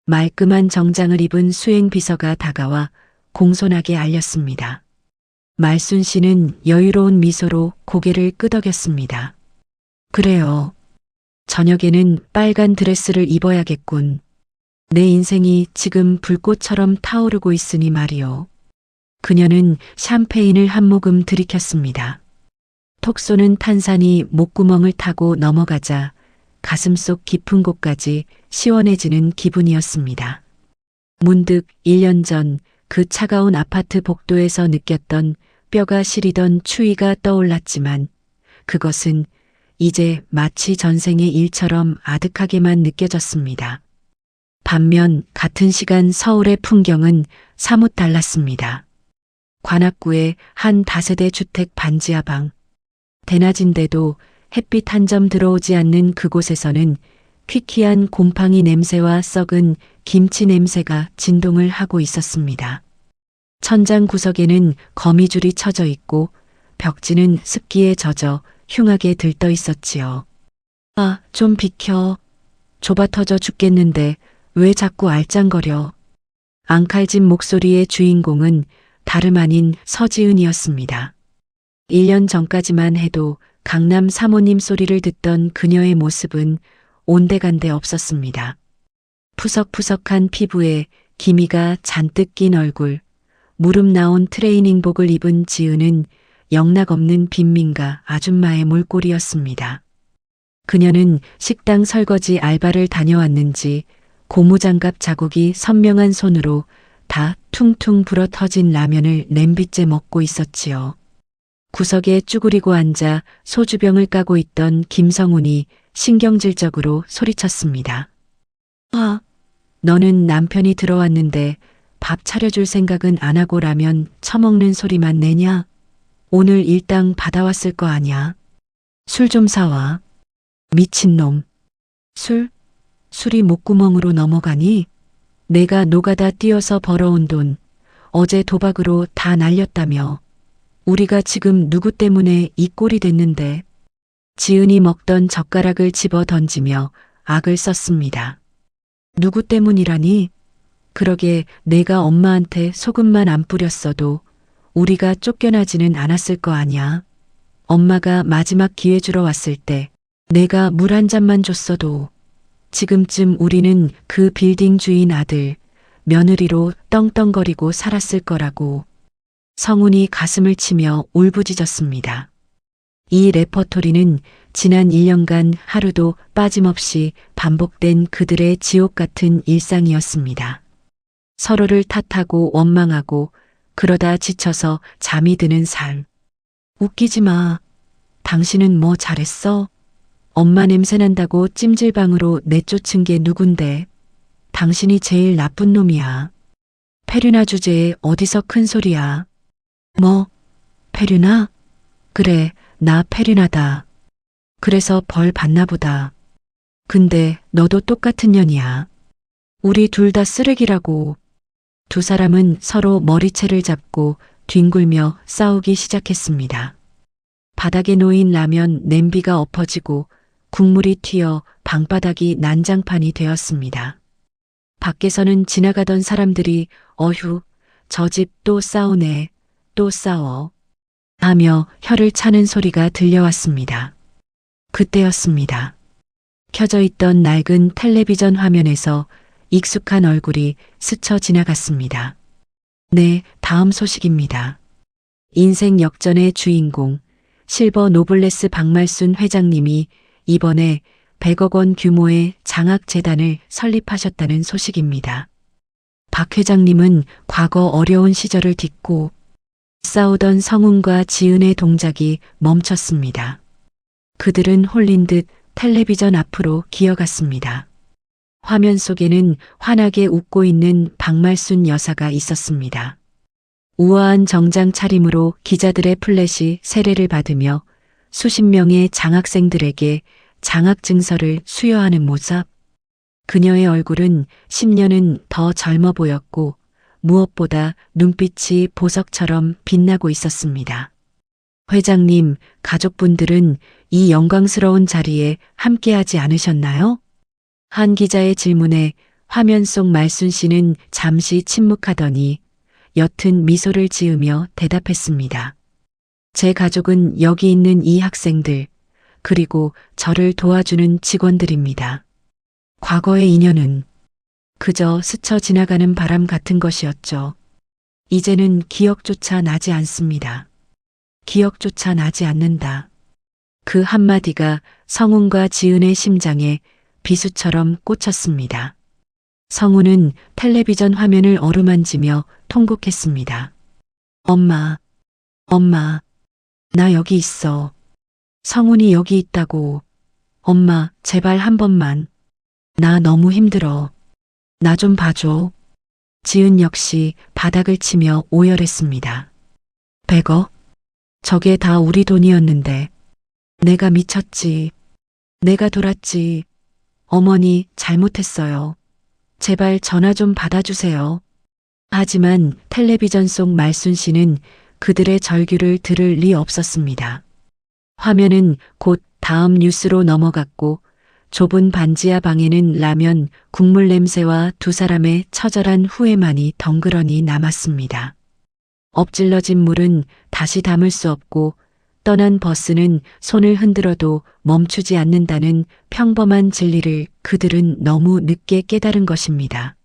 B: 말끔한 정장을 입은 수행 비서가 다가와 공손하게 알렸습니다. 말순 씨는 여유로운 미소로 고개를 끄덕였습니다. 그래요. 저녁에는 빨간 드레스를 입어야겠군. 내 인생이 지금 불꽃처럼 타오르고 있으니 말이요. 그녀는 샴페인을 한 모금 들이켰습니다. 톡 쏘는 탄산이 목구멍을 타고 넘어가자 가슴속 깊은 곳까지 시원해지는 기분이었습니다. 문득 1년 전 그 차가운 아파트 복도에서 느꼈던 뼈가 시리던 추위가 떠올랐지만 그것은 이제 마치 전생의 일처럼 아득하게만 느껴졌습니다. 반면 같은 시간 서울의 풍경은 사뭇 달랐습니다. 관악구의 한 다세대 주택 반지하 방. 대낮인데도 햇빛 한 점 들어오지 않는 그곳에서는 퀴퀴한 곰팡이 냄새와 썩은 김치 냄새가 진동을 하고 있었습니다. 천장 구석에는 거미줄이 쳐져 있고 벽지는 습기에 젖어 흉하게 들떠 있었지요. 아, 좀 비켜. 좁아 터져 죽겠는데 왜 자꾸 알짱거려. 앙칼진 목소리의 주인공은 다름 아닌 서지은이었습니다. 1년 전까지만 해도 강남 사모님 소리를 듣던 그녀의 모습은 온데간데 없었습니다. 푸석푸석한 피부에 기미가 잔뜩 낀 얼굴, 무릎 나온 트레이닝복을 입은 지은은 영락없는 빈민가 아줌마의 몰골이었습니다. 그녀는 식당 설거지 알바를 다녀왔는지 고무장갑 자국이 선명한 손으로 다 퉁퉁 불어터진 라면을 냄비째 먹고 있었지요. 구석에 쭈그리고 앉아 소주병을 까고 있던 김성훈이 신경질적으로 소리쳤습니다. 아, 너는 남편이 들어왔는데 밥 차려줄 생각은 안 하고 라면 처먹는 소리만 내냐? 오늘 일당 받아왔을 거 아냐? 술 좀 사와. 미친놈. 술이 목구멍으로 넘어가니? 내가 노가다 뛰어서 벌어온 돈 어제 도박으로 다 날렸다며. 우리가 지금 누구 때문에 이 꼴이 됐는데. 지은이 먹던 젓가락을 집어 던지며 악을 썼습니다. 누구 때문이라니? 그러게 내가 엄마한테 소금만 안 뿌렸어도 우리가 쫓겨나지는 않았을 거 아냐. 엄마가 마지막 기회 주러 왔을 때 내가 물 한 잔만 줬어도 지금쯤 우리는 그 빌딩 주인 아들, 며느리로 떵떵거리고 살았을 거라고. 성훈이 가슴을 치며 울부짖었습니다. 이 레퍼토리는 지난 1년간 하루도 빠짐없이 반복된 그들의 지옥 같은 일상이었습니다. 서로를 탓하고 원망하고 그러다 지쳐서 잠이 드는 삶. 웃기지 마. 당신은 뭐 잘했어? 엄마 냄새 난다고 찜질방으로 내쫓은 게 누군데? 당신이 제일 나쁜 놈이야. 페류나 주제에 어디서 큰 소리야. 뭐? 페류나? 그래, 나 페류나다. 그래서 벌 받나 보다. 근데 너도 똑같은 년이야. 우리 둘 다 쓰레기라고. 두 사람은 서로 머리채를 잡고 뒹굴며 싸우기 시작했습니다. 바닥에 놓인 라면 냄비가 엎어지고 국물이 튀어 방바닥이 난장판이 되었습니다. 밖에서는 지나가던 사람들이 어휴, 저 집 또 싸우네, 또 싸워 하며 혀를 차는 소리가 들려왔습니다. 그때였습니다. 켜져 있던 낡은 텔레비전 화면에서 익숙한 얼굴이 스쳐 지나갔습니다. 네, 다음 소식입니다. 인생 역전의 주인공, 실버 노블레스 박말순 회장님이 이번에 100억 원 규모의 장학재단을 설립하셨다는 소식입니다. 박 회장님은 과거 어려운 시절을 딛고 싸우던 성훈과 지은의 동작이 멈췄습니다. 그들은 홀린 듯 텔레비전 앞으로 기어갔습니다. 화면 속에는 환하게 웃고 있는 박말순 여사가 있었습니다. 우아한 정장 차림으로 기자들의 플래시 세례를 받으며 수십 명의 장학생들에게 장학 증서를 수여하는 모습. 그녀의 얼굴은 10년은 더 젊어 보였고 무엇보다 눈빛이 보석처럼 빛나고 있었습니다. 회장님, 가족분들은 이 영광스러운 자리에 함께하지 않으셨나요? 한 기자의 질문에 화면 속 말순 씨는 잠시 침묵하더니 옅은 미소를 지으며 대답했습니다. 제 가족은 여기 있는 이 학생들, 그리고 저를 도와주는 직원들입니다. 과거의 인연은 그저 스쳐 지나가는 바람 같은 것이었죠. 이제는 기억조차 나지 않습니다. 기억조차 나지 않는다. 그 한마디가 성훈과 지은의 심장에 비수처럼 꽂혔습니다. 성훈은 텔레비전 화면을 어루만지며 통곡했습니다. 엄마, 엄마, 나 여기 있어. 성훈이 여기 있다고. 엄마, 제발 한 번만. 나 너무 힘들어. 나 좀 봐줘. 지은 역시 바닥을 치며 오열했습니다. 100억? 저게 다 우리 돈이었는데. 내가 미쳤지. 내가 돌았지. 어머니, 잘못했어요. 제발 전화 좀 받아주세요. 하지만 텔레비전 속 말순 씨는 그들의 절규를 들을 리 없었습니다. 화면은 곧 다음 뉴스로 넘어갔고 좁은 반지하 방에는 라면, 국물 냄새와 두 사람의 처절한 후회만이 덩그러니 남았습니다. 엎질러진 물은 다시 담을 수 없고 떠난 버스는 손을 흔들어도 멈추지 않는다는 평범한 진리를 그들은 너무 늦게 깨달은 것입니다.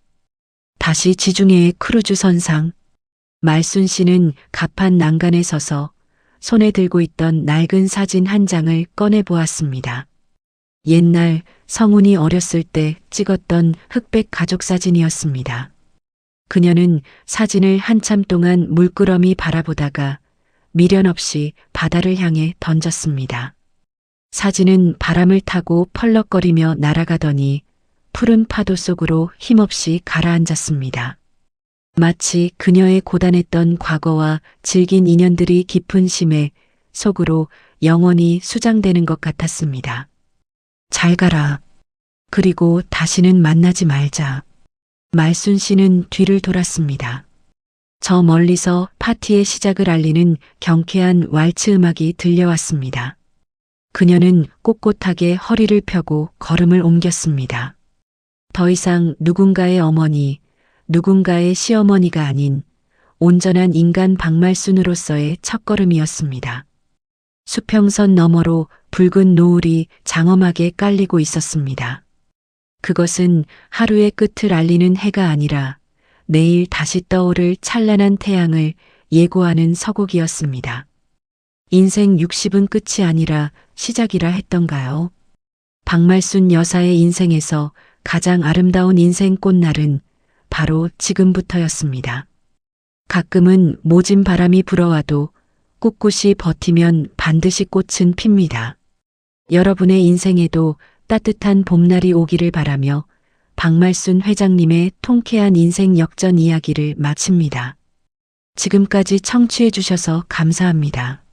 B: 다시 지중해의 크루즈 선상, 말순 씨는 가판 난간에 서서 손에 들고 있던 낡은 사진 한 장을 꺼내 보았습니다. 옛날 성훈이 어렸을 때 찍었던 흑백 가족 사진이었습니다. 그녀는 사진을 한참 동안 물끄러미 바라보다가 미련 없이 바다를 향해 던졌습니다. 사진은 바람을 타고 펄럭거리며 날아가더니 푸른 파도 속으로 힘없이 가라앉았습니다. 마치 그녀의 고단했던 과거와 질긴 인연들이 깊은 심에 속으로 영원히 수장되는 것 같았습니다. 잘 가라. 그리고 다시는 만나지 말자. 말순 씨는 뒤를 돌았습니다. 저 멀리서 파티의 시작을 알리는 경쾌한 왈츠 음악이 들려왔습니다. 그녀는 꼿꼿하게 허리를 펴고 걸음을 옮겼습니다. 더 이상 누군가의 어머니, 누군가의 시어머니가 아닌 온전한 인간 박말순으로서의 첫걸음이었습니다. 수평선 너머로 붉은 노을이 장엄하게 깔리고 있었습니다. 그것은 하루의 끝을 알리는 해가 아니라 내일 다시 떠오를 찬란한 태양을 예고하는 서곡이었습니다. 인생 60은 끝이 아니라 시작이라 했던가요? 박말순 여사의 인생에서 가장 아름다운 인생 꽃날은 바로 지금부터였습니다. 가끔은 모진 바람이 불어와도 꿋꿋이 버티면 반드시 꽃은 핍니다. 여러분의 인생에도 따뜻한 봄날이 오기를 바라며 박말순 회장님의 통쾌한 인생 역전 이야기를 마칩니다. 지금까지 청취해 주셔서 감사합니다.